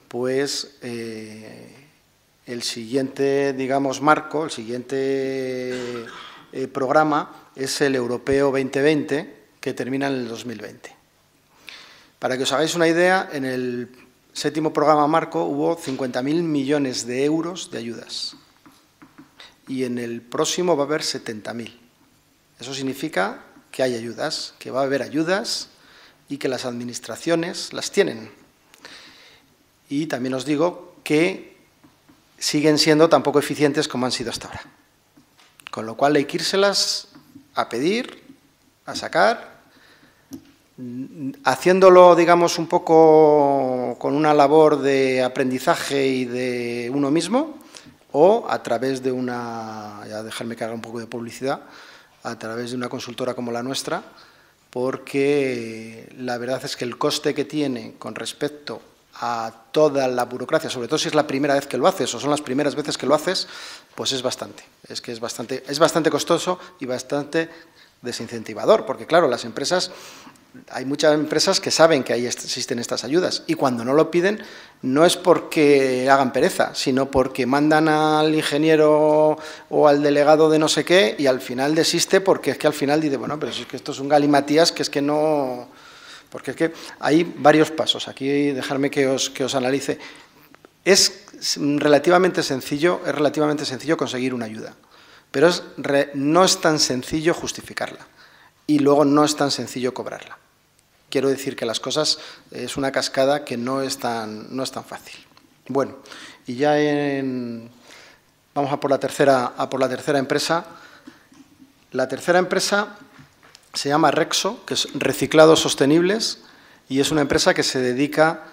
pues el siguiente, digamos, marco, el siguiente programa es el Europeo 2020, que termina en el 2020. Para que os hagáis una idea, en el 7º programa marco hubo 50.000 millones de euros de ayudas y en el próximo va a haber 70.000. Eso significa que hay ayudas, que va a haber ayudas y que las administraciones las tienen. Y también os digo que siguen siendo tan poco eficientes como han sido hasta ahora. Con lo cual hay que írselas a pedir, a sacar, haciéndolo, digamos, un poco con una labor de aprendizaje y de uno mismo, o a través de ya dejarme que haga un poco de publicidad, a través de una consultora como la nuestra, porque la verdad es que el coste que tiene con respecto a toda la burocracia, sobre todo si es la primera vez que lo haces o son las primeras veces que lo haces, pues es bastante. Es bastante costoso y bastante desincentivador, porque claro, las empresas, hay muchas empresas que saben que ahí existen estas ayudas y cuando no lo piden no es porque hagan pereza, sino porque mandan al ingeniero o al delegado de no sé qué y al final desiste porque es que al final dice, bueno, pero si es que esto es un galimatías, que es que no... Porque es que hay varios pasos. Aquí dejarme que os analice. Es relativamente sencillo conseguir una ayuda, pero no es tan sencillo justificarla y luego no es tan sencillo cobrarla. Quiero decir que las cosas es una cascada que no es tan fácil. Bueno, y ya vamos a por la tercera empresa. La tercera empresa se llama Rexo, que es Reciclados Sostenibles, y es una empresa que se dedica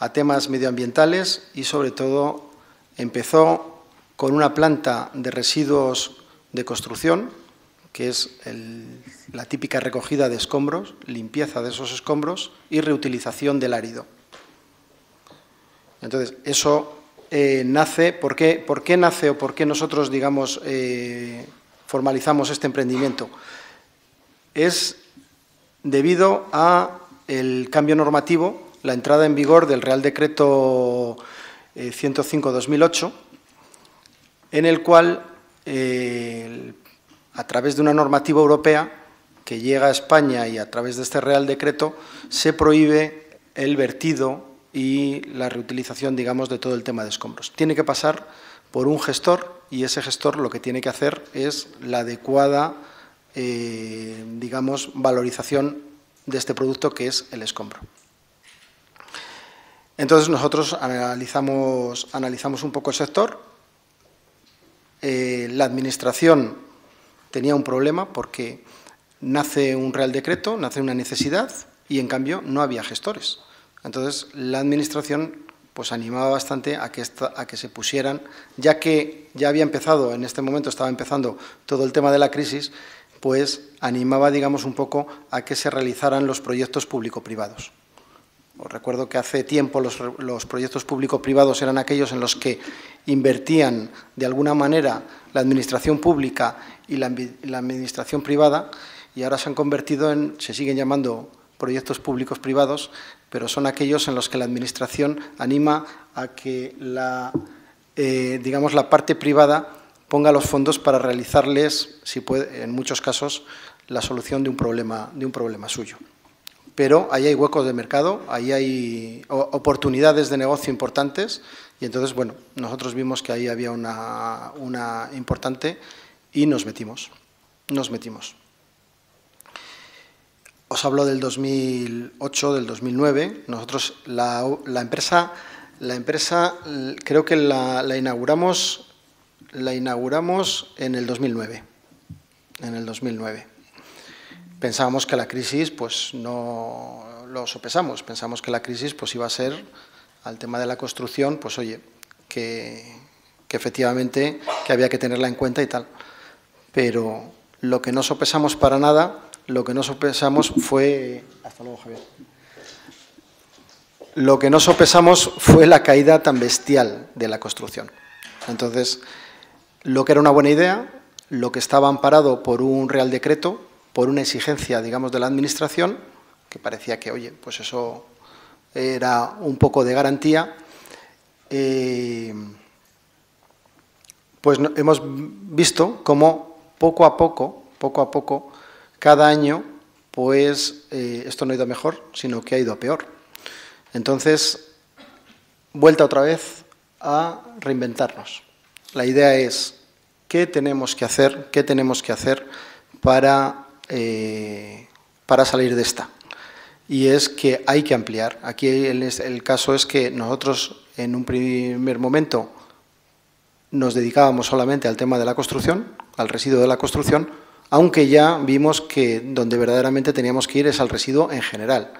a temas medioambientales y, sobre todo, empezó con una planta de residuos de construcción, que es la típica recogida de escombros, limpieza de esos escombros y reutilización del árido. Entonces, eso nace. ¿Por qué nace o por qué nosotros, digamos, formalizamos este emprendimiento? Es debido al cambio normativo, la entrada en vigor del Real Decreto 105/2008, en el cual, a través de una normativa europea que llega a España y a través de este Real Decreto, se prohíbe el vertido y la reutilización, digamos, de todo el tema de escombros. Tiene que pasar por un gestor y ese gestor lo que tiene que hacer es la adecuada digamos, valorización de este producto que es el escombro. Entonces, nosotros analizamos un poco el sector. La Administración tenía un problema porque nace un Real Decreto, nace una necesidad y, en cambio, no había gestores. Entonces, la Administración pues animaba bastante a que se pusieran, ya que ya había empezado, en este momento estaba empezando todo el tema de la crisis, pues animaba, digamos, un poco a que se realizaran los proyectos público-privados. Os recuerdo que hace tiempo los proyectos público-privados eran aquellos en los que invertían, de alguna manera, la Administración pública y la Administración privada, y ahora se han convertido se siguen llamando proyectos públicos-privados, pero son aquellos en los que la Administración anima a que digamos, la parte privada ponga los fondos para realizarles, si puede, en muchos casos, la solución de un problema suyo. Pero ahí hay huecos de mercado, ahí hay oportunidades de negocio importantes, y entonces, bueno, nosotros vimos que ahí había una importante y nos metimos. Os hablo del 2008, del 2009. Nosotros, la empresa creo que la inauguramos en el 2009. Pensábamos que la crisis, pues no lo sopesamos. Pensamos que la crisis pues iba a ser, al tema de la construcción, pues oye, que efectivamente que había que tenerla en cuenta y tal. Pero lo que no sopesamos para nada, lo que no sopesamos fue... Hasta luego, Javier. Lo que no sopesamos fue la caída tan bestial de la construcción. Entonces, lo que era una buena idea, lo que estaba amparado por un Real Decreto, por una exigencia, digamos, de la Administración, que parecía que, oye, pues eso era un poco de garantía, pues hemos visto cómo poco a poco, cada año, pues esto no ha ido a mejor, sino que ha ido a peor. Entonces, vuelta otra vez a reinventarnos. La idea es, ¿qué tenemos que hacer para salir de esta? Y es que hay que ampliar. Aquí el caso es que nosotros, en un primer momento, nos dedicábamos solamente al tema de la construcción, al residuo de la construcción, aunque ya vimos que donde verdaderamente teníamos que ir es al residuo en general.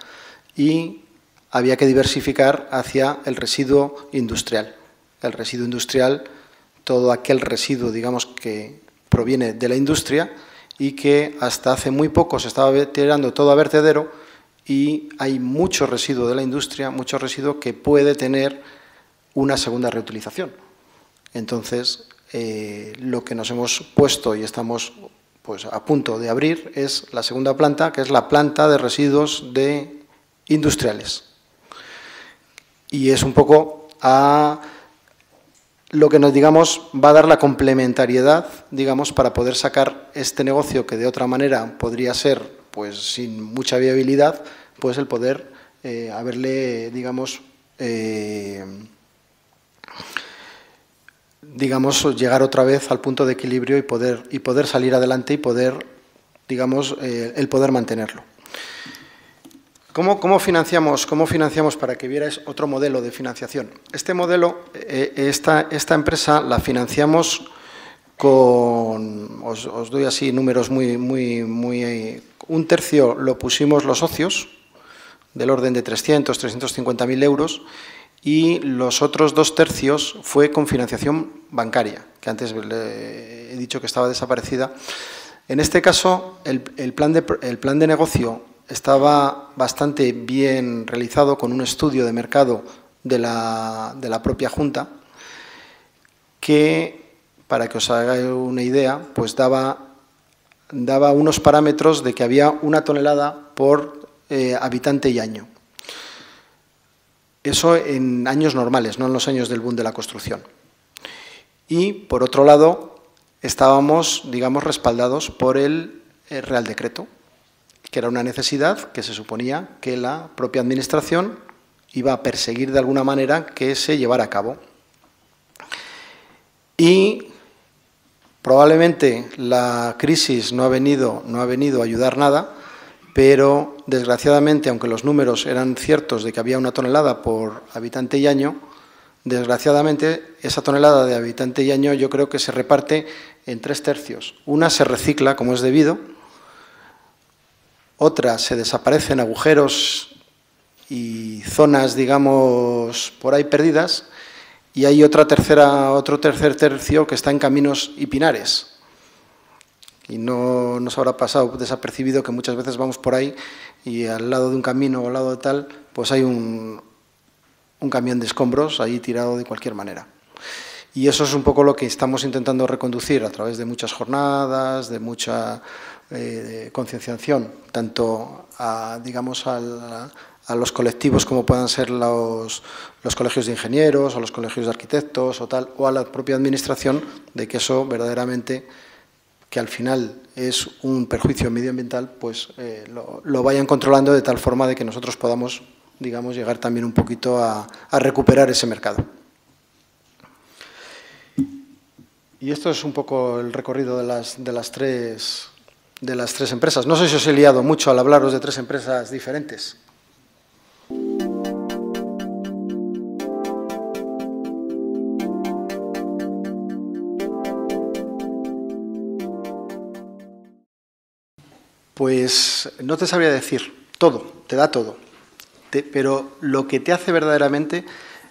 Y había que diversificar hacia el residuo industrial. El residuo industrial, todo aquel residuo, digamos, que proviene de la industria y que hasta hace muy poco se estaba tirando todo a vertedero, y hay mucho residuo de la industria, mucho residuo que puede tener una segunda reutilización. Entonces, lo que nos hemos puesto y estamos pues a punto de abrir es la segunda planta, que es la planta de residuos industriales. Y es un poco a lo que nos, digamos, va a dar la complementariedad, digamos, para poder sacar este negocio que de otra manera podría ser, pues, sin mucha viabilidad, pues el poder haberle, digamos, llegar otra vez al punto de equilibrio y poder salir adelante y poder, digamos, el poder mantenerlo. ¿Cómo financiamos para que vierais otro modelo de financiación? Este modelo, esta empresa la financiamos con, os doy así números muy, un tercio lo pusimos los socios, del orden de 350.000 euros, y los otros 2 tercios fue con financiación bancaria, que antes he dicho que estaba desaparecida. En este caso, el plan de negocio estaba bastante bien realizado, con un estudio de mercado de la propia Junta, que, para que os hagáis una idea, pues daba unos parámetros de que había 1 tonelada por habitante y año. Eso en años normales, no en los años del boom de la construcción. Y, por otro lado, estábamos, digamos, respaldados por el Real Decreto, que era una necesidad que se suponía que la propia Administración iba a perseguir de alguna manera que se llevara a cabo. Y probablemente la crisis no ha venido a ayudar nada, pero desgraciadamente, aunque los números eran ciertos de que había 1 tonelada por habitante y año, desgraciadamente esa tonelada de habitante y año yo creo que se reparte en 3/3. Una se recicla como es debido, otra se desaparece en agujeros y zonas, digamos, por ahí perdidas, y hay otro tercer tercio que está en caminos y pinares. Y no nos habrá pasado desapercibido que muchas veces vamos por ahí y al lado de un camino o al lado de tal, pues hay un camión de escombros ahí tirado de cualquier manera. Y eso es un poco lo que estamos intentando reconducir a través de muchas jornadas, de mucha concienciación, tanto a los colectivos como puedan ser los colegios de ingenieros o los colegios de arquitectos o tal, o a la propia administración, de que eso verdaderamente, que al final es un perjuicio medioambiental, pues lo vayan controlando de tal forma de que nosotros podamos, digamos, llegar también un poquito a recuperar ese mercado. Y esto es un poco el recorrido de las tres empresas. No sé si os he liado mucho al hablaros de 3 empresas diferentes. Pues no te sabría decir todo, te da todo, pero lo que te hace verdaderamente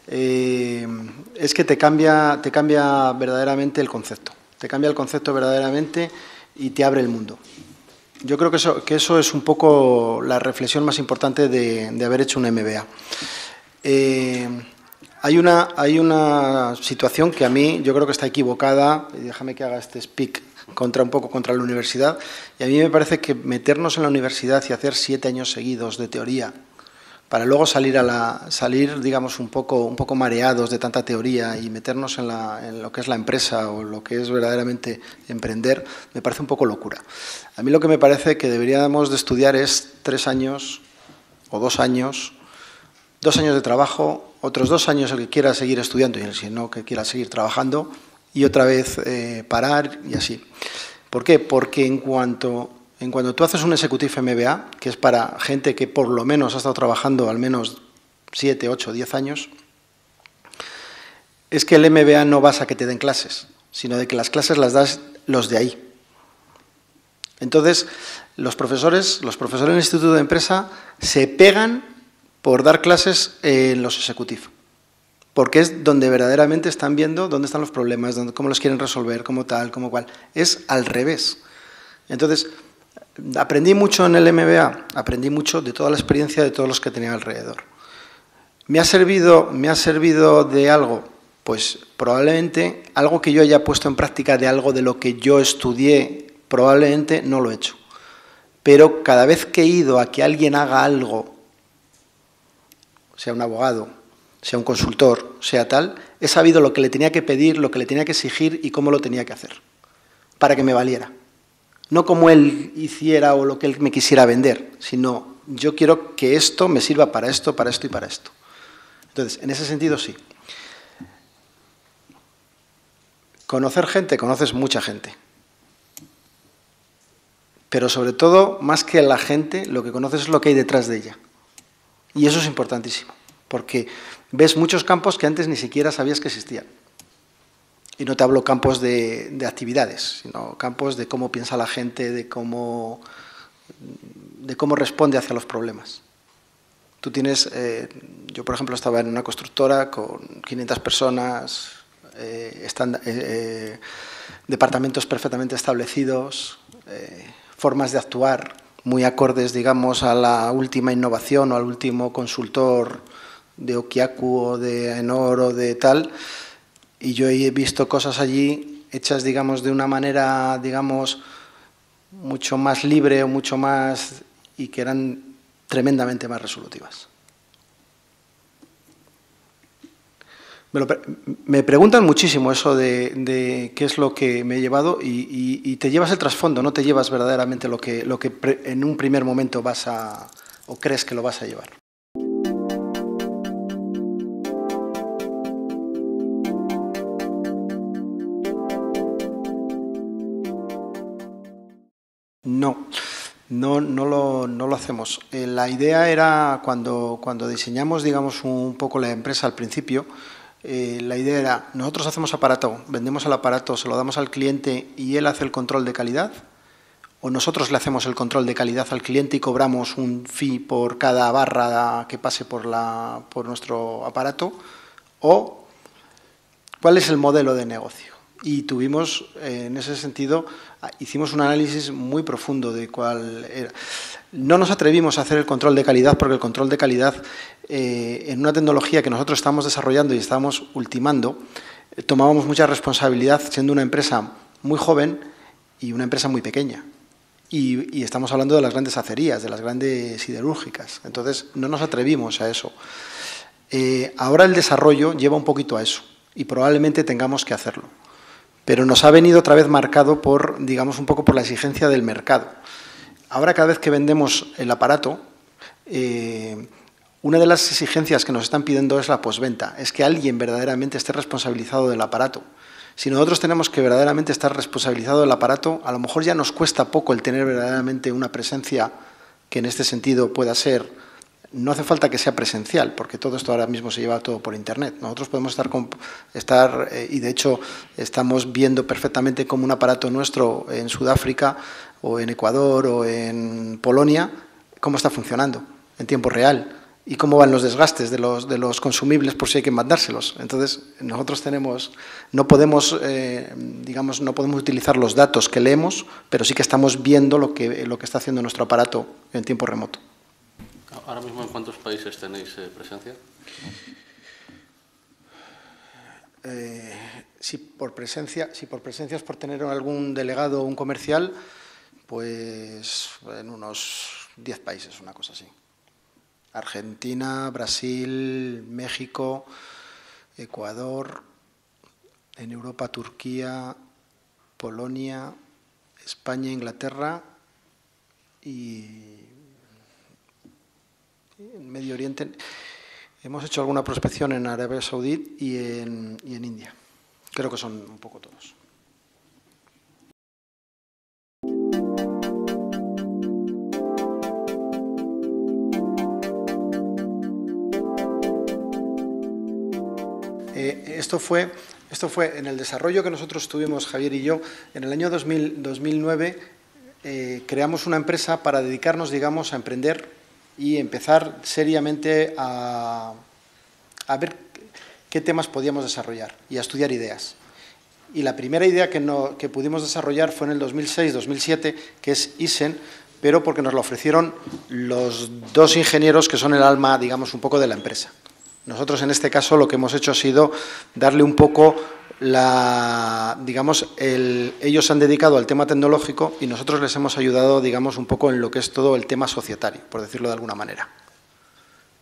es que te cambia verdaderamente el concepto, te cambia el concepto verdaderamente y te abre el mundo. Yo creo que eso es un poco la reflexión más importante de haber hecho un MBA. Hay una situación que a mí yo creo que está equivocada, y déjame que haga este speak un poco contra la universidad, y a mí me parece que meternos en la universidad y hacer 7 años seguidos de teoría para luego salir digamos un poco mareados de tanta teoría y meternos en lo que es la empresa o lo que es verdaderamente emprender, me parece un poco locura. A mí lo que me parece que deberíamos de estudiar es 3 años o 2 años, 2 años de trabajo, otros 2 años el que quiera seguir estudiando y el si no que quiera seguir trabajando, y otra vez parar y así. ¿Por qué? Porque en cuanto tú haces un Executive MBA, que es para gente que por lo menos ha estado trabajando al menos 7, 8, 10 años, es que el MBA no vas a que te den clases, sino de que las clases las das los de ahí. Entonces, los profesores del Instituto de Empresa se pegan por dar clases en los Executive, porque es donde verdaderamente están viendo dónde están los problemas, cómo los quieren resolver, cómo tal, cómo cual. Es al revés. Entonces, aprendí mucho en el MBA, aprendí mucho de toda la experiencia de todos los que tenía alrededor. ¿Me ha servido de algo? Pues probablemente algo que yo haya puesto en práctica de algo de lo que yo estudié, probablemente no lo he hecho. Pero cada vez que he ido a que alguien haga algo, sea un abogado, sea un consultor, sea tal, he sabido lo que le tenía que pedir, lo que le tenía que exigir y cómo lo tenía que hacer, para que me valiera. No como él hiciera o lo que él me quisiera vender, sino yo quiero que esto me sirva para esto, para esto y para esto. Entonces, en ese sentido, sí. Conocer gente, conoces mucha gente. Pero sobre todo, más que la gente, lo que conoces es lo que hay detrás de ella. Y eso es importantísimo, porque ves muchos campos que antes ni siquiera sabías que existían. Y no te hablo campos de actividades, sino campos de cómo piensa la gente, de cómo responde hacia los problemas. Tú tienes, yo por ejemplo estaba en una constructora con 500 personas, departamentos perfectamente establecidos, formas de actuar muy acordes, digamos, a la última innovación o al último consultor de Okiaku o de Aenor o de tal. Y yo he visto cosas allí hechas, digamos, de una manera, digamos, mucho más libre o mucho más, y que eran tremendamente más resolutivas. Me preguntan muchísimo eso de qué es lo que me he llevado y te llevas el trasfondo, no te llevas verdaderamente lo que en un primer momento vas a o crees que lo vas a llevar. No lo hacemos. La idea era, cuando diseñamos, digamos, un poco la empresa al principio, la idea era, nosotros hacemos aparato, vendemos el aparato, se lo damos al cliente y él hace el control de calidad, o nosotros le hacemos el control de calidad al cliente y cobramos un fee por cada barra que pase por nuestro aparato, o cuál es el modelo de negocio. Y tuvimos, en ese sentido, hicimos un análisis muy profundo de cuál era. No nos atrevimos a hacer el control de calidad porque el control de calidad, en una tecnología que nosotros estábamos desarrollando y estábamos ultimando, tomábamos mucha responsabilidad siendo una empresa muy joven y una empresa muy pequeña. Y estamos hablando de las grandes acerías, de las grandes siderúrgicas. Entonces, no nos atrevimos a eso. Ahora el desarrollo lleva un poquito a eso y probablemente tengamos que hacerlo. Pero nos ha venido otra vez marcado por, digamos, un poco por la exigencia del mercado. Ahora, cada vez que vendemos el aparato, una de las exigencias que nos están pidiendo es la postventa, es que alguien verdaderamente esté responsabilizado del aparato. Si nosotros tenemos que verdaderamente estar responsabilizado del aparato, a lo mejor ya nos cuesta poco el tener verdaderamente una presencia que en este sentido pueda ser, no hace falta que sea presencial, porque todo esto ahora mismo se lleva todo por Internet. Nosotros podemos estar y de hecho estamos viendo perfectamente cómo un aparato nuestro en Sudáfrica o en Ecuador o en Polonia, cómo está funcionando en tiempo real y cómo van los desgastes de los consumibles por si hay que mandárselos. Entonces, nosotros no podemos, digamos, no podemos utilizar los datos que leemos, pero sí que estamos viendo lo que está haciendo nuestro aparato en tiempo remoto. ¿Ahora mismo en cuántos países tenéis presencia? Si por presencia es por tener algún delegado o un comercial, pues en unos 10 países, una cosa así. Argentina, Brasil, México, Ecuador, en Europa, Turquía, Polonia, España, Inglaterra y en Medio Oriente. Hemos hecho alguna prospección en Arabia Saudí y en India. Creo que son un poco todos. Esto fue en el desarrollo que nosotros tuvimos, Javier y yo, en el año 2009 creamos una empresa para dedicarnos, digamos, a emprender y empezar seriamente a ver qué temas podíamos desarrollar y a estudiar ideas. Y la primera idea que pudimos desarrollar fue en el 2006-2007, que es ISEN, pero porque nos lo ofrecieron los dos ingenieros que son el alma, digamos, un poco de la empresa. Nosotros, en este caso, lo que hemos hecho ha sido darle un poco digamos, ellos se han dedicado al tema tecnológico y nosotros les hemos ayudado, digamos, un poco en lo que es todo el tema societario, por decirlo de alguna manera.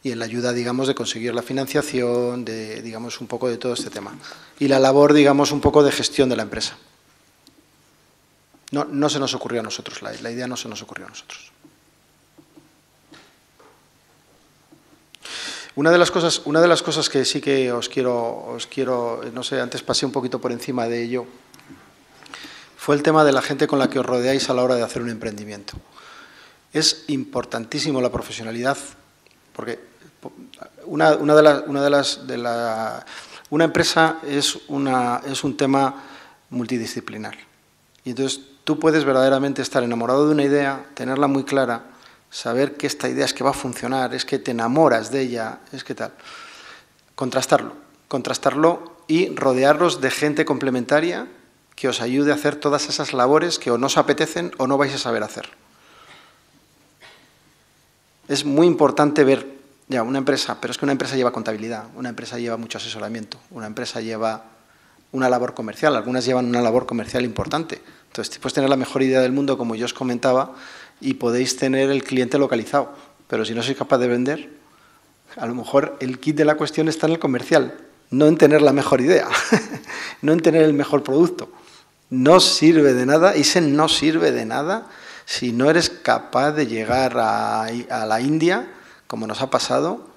Y en la ayuda, digamos, de conseguir la financiación, digamos, un poco de todo este tema. Y la labor, digamos, un poco de gestión de la empresa. No se nos ocurrió a nosotros, la idea no se nos ocurrió a nosotros. Una de las cosas que sí que os quiero, no sé, antes pasé un poquito por encima de ello, fue el tema de la gente con la que os rodeáis a la hora de hacer un emprendimiento. Es importantísimo la profesionalidad, porque una empresa es un tema multidisciplinar. Y entonces tú puedes verdaderamente estar enamorado de una idea, tenerla muy clara, saber que esta idea es que va a funcionar, es que te enamoras de ella, es que tal. Contrastarlo y rodearos de gente complementaria que os ayude a hacer todas esas labores que o no os apetecen o no vais a saber hacer. Es muy importante ver, ya, una empresa, pero es que una empresa lleva contabilidad, una empresa lleva mucho asesoramiento, una empresa lleva una labor comercial, algunas llevan una labor comercial importante. Entonces, puedes tener la mejor idea del mundo, como yo os comentaba, y podéis tener el cliente localizado, pero si no sois capaz de vender, a lo mejor el kit de la cuestión está en el comercial, no en tener la mejor idea, no en tener el mejor producto. No sirve de nada, ISEN no sirve de nada si no eres capaz de llegar a la India, como nos ha pasado,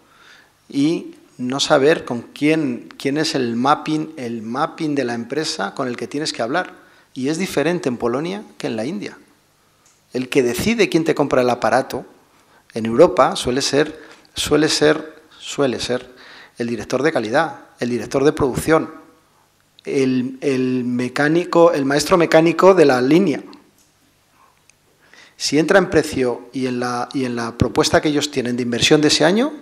y no saber con quién es el mapping de la empresa con el que tienes que hablar. Y es diferente en Polonia que en la India. El que decide quién te compra el aparato en Europa suele ser el director de calidad, el director de producción, el mecánico, el maestro mecánico de la línea. Si entra en precio y en la propuesta que ellos tienen de inversión de ese año,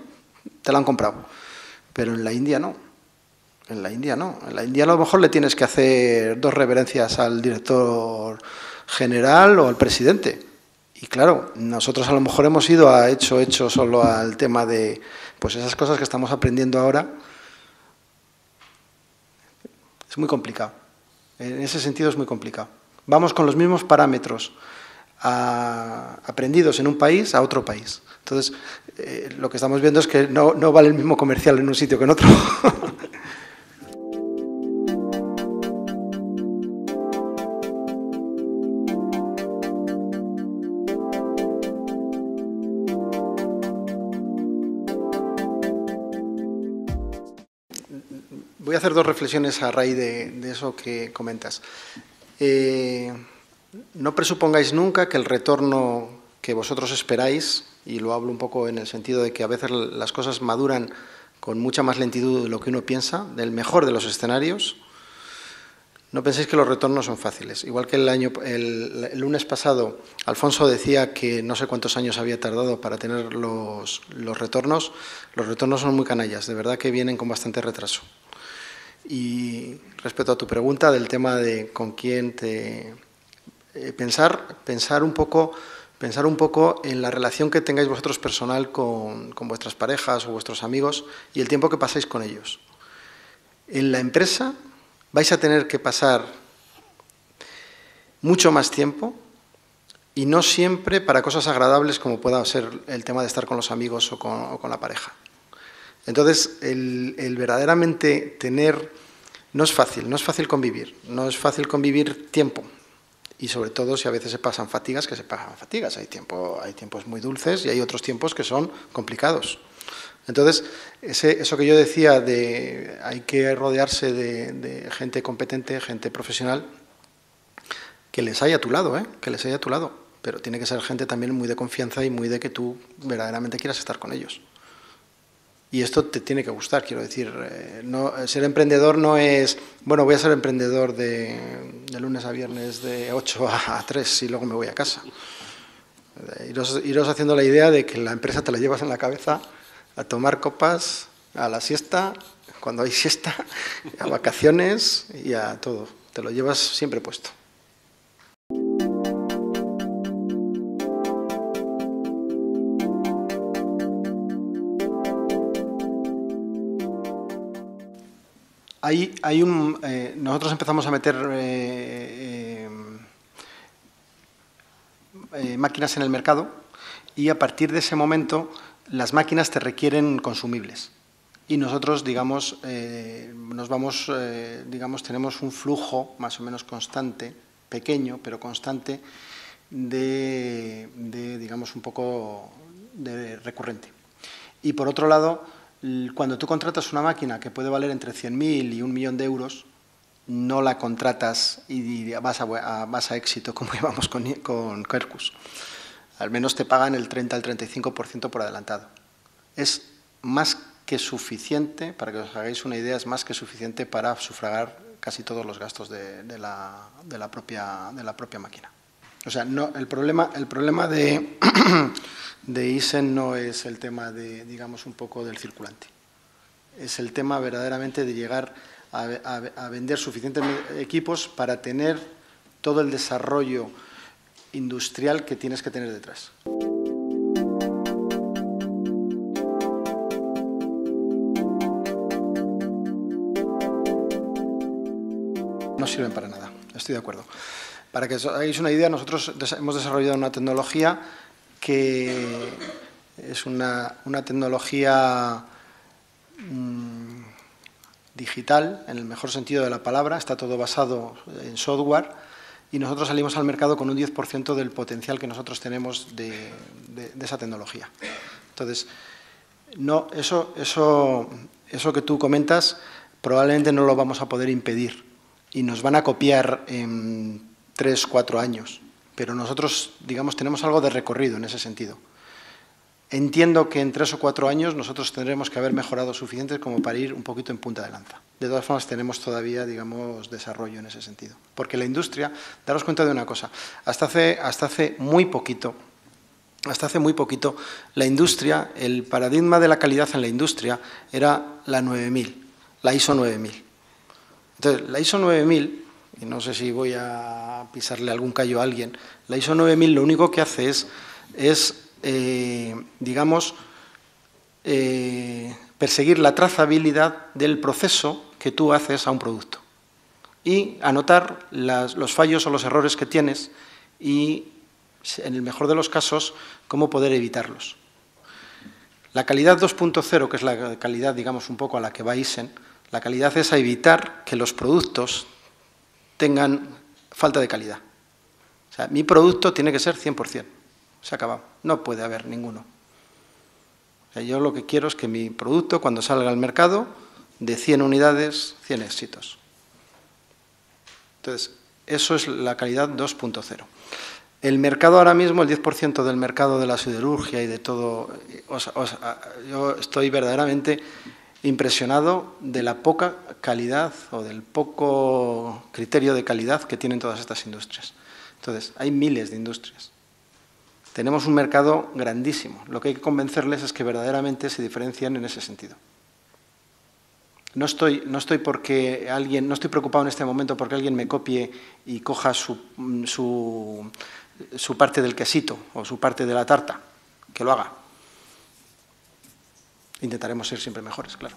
te la han comprado. Pero en la India no. En la India no. En la India a lo mejor le tienes que hacer 2 reverencias al director general o al presidente. Y claro, nosotros a lo mejor hemos ido a hecho solo al tema de pues esas cosas que estamos aprendiendo ahora. Es muy complicado. En ese sentido es muy complicado. Vamos con los mismos parámetros aprendidos en un país a otro país. Entonces, lo que estamos viendo es que no vale el mismo comercial en un sitio que en otro. Voy a hacer 2 reflexiones a raíz de eso que comentas. No presupongáis nunca que el retorno que vosotros esperáis, y lo hablo un poco en el sentido de que a veces las cosas maduran con mucha más lentitud de lo que uno piensa, del mejor de los escenarios, no penséis que los retornos son fáciles. Igual que el lunes pasado Alfonso decía que no sé cuántos años había tardado para tener los retornos son muy canallas, de verdad que vienen con bastante retraso. Y respecto a tu pregunta del tema de con quién pensar un poco en la relación que tengáis vosotros personal con vuestras parejas o vuestros amigos y el tiempo que pasáis con ellos. En la empresa vais a tener que pasar mucho más tiempo y no siempre para cosas agradables como pueda ser el tema de estar con los amigos o con la pareja. Entonces, el verdaderamente tener... No es fácil convivir tiempo. Y sobre todo si a veces se pasan fatigas, Hay tiempos muy dulces y hay otros tiempos que son complicados. Entonces, eso que yo decía de hay que rodearse de gente competente, gente profesional, que les haya a tu lado, pero tiene que ser gente también muy de confianza y muy de que tú verdaderamente quieras estar con ellos. Y esto te tiene que gustar, quiero decir. Ser emprendedor no es, bueno, voy a ser emprendedor de lunes a viernes de 8 a 3 y luego me voy a casa. Iros haciendo la idea de que la empresa te la llevas en la cabeza a tomar copas, a la siesta, cuando hay siesta, a vacaciones y a todo. Te lo llevas siempre puesto. Nosotros empezamos a meter máquinas en el mercado y a partir de ese momento las máquinas te requieren consumibles. Y nosotros, digamos, tenemos un flujo más o menos constante, pequeño pero constante, digamos, un poco de recurrente. Y por otro lado, cuando tú contratas una máquina que puede valer entre 100.000 y 1 millón de euros, no la contratas y vas a éxito como íbamos con Quercus. Al menos te pagan el 30 al 35% por adelantado. Es más que suficiente, para que os hagáis una idea, es más que suficiente para sufragar casi todos los gastos de la propia máquina. O sea, no, el problema de Isen no es el tema de, digamos, un poco del circulante. Es el tema verdaderamente de llegar a vender suficientes equipos para tener todo el desarrollo industrial que tienes que tener detrás. No sirven para nada, estoy de acuerdo. Para que os hagáis una idea, nosotros hemos desarrollado una tecnología que es una tecnología digital, en el mejor sentido de la palabra, está todo basado en software y nosotros salimos al mercado con un 10% del potencial que nosotros tenemos de esa tecnología. Entonces, no, eso que tú comentas probablemente no lo vamos a poder impedir y nos van a copiar en 3 o 4 años, pero nosotros, digamos, tenemos algo de recorrido en ese sentido. entiendo que en 3 o 4 años nosotros tendremos que haber mejorado suficientes como para ir un poquito en punta de lanza. De todas formas, tenemos todavía, digamos, desarrollo en ese sentido. Porque la industria, daros cuenta de una cosa, hasta hace muy poquito, la industria, el paradigma de la calidad en la industria era la 9000, la ISO 9000. Entonces, la ISO 9000, y no sé si voy a pisarle algún callo a alguien, la ISO 9000 lo único que hace es perseguir la trazabilidad del proceso que tú haces a un producto y anotar los fallos o los errores que tienes y, en el mejor de los casos, cómo poder evitarlos. La calidad 2.0, que es la calidad, digamos, un poco a la que va ISEN, la calidad es a evitar que los productos tengan falta de calidad. O sea, mi producto tiene que ser 100%. Se ha acabado. No puede haber ninguno. O sea, yo lo que quiero es que mi producto, cuando salga al mercado, de 100 unidades, 100 éxitos. Entonces, eso es la calidad 2.0. El mercado ahora mismo, el 10% del mercado de la siderurgia y de todo, yo estoy verdaderamente impresionado de la poca calidad o del poco criterio de calidad que tienen todas estas industrias. Entonces, hay miles de industrias. Tenemos un mercado grandísimo. Lo que hay que convencerles es que verdaderamente se diferencian en ese sentido. No estoy preocupado en este momento porque alguien me copie y coja su parte del quesito o su parte de la tarta. Que lo haga. Intentaremos ser siempre mejores, claro.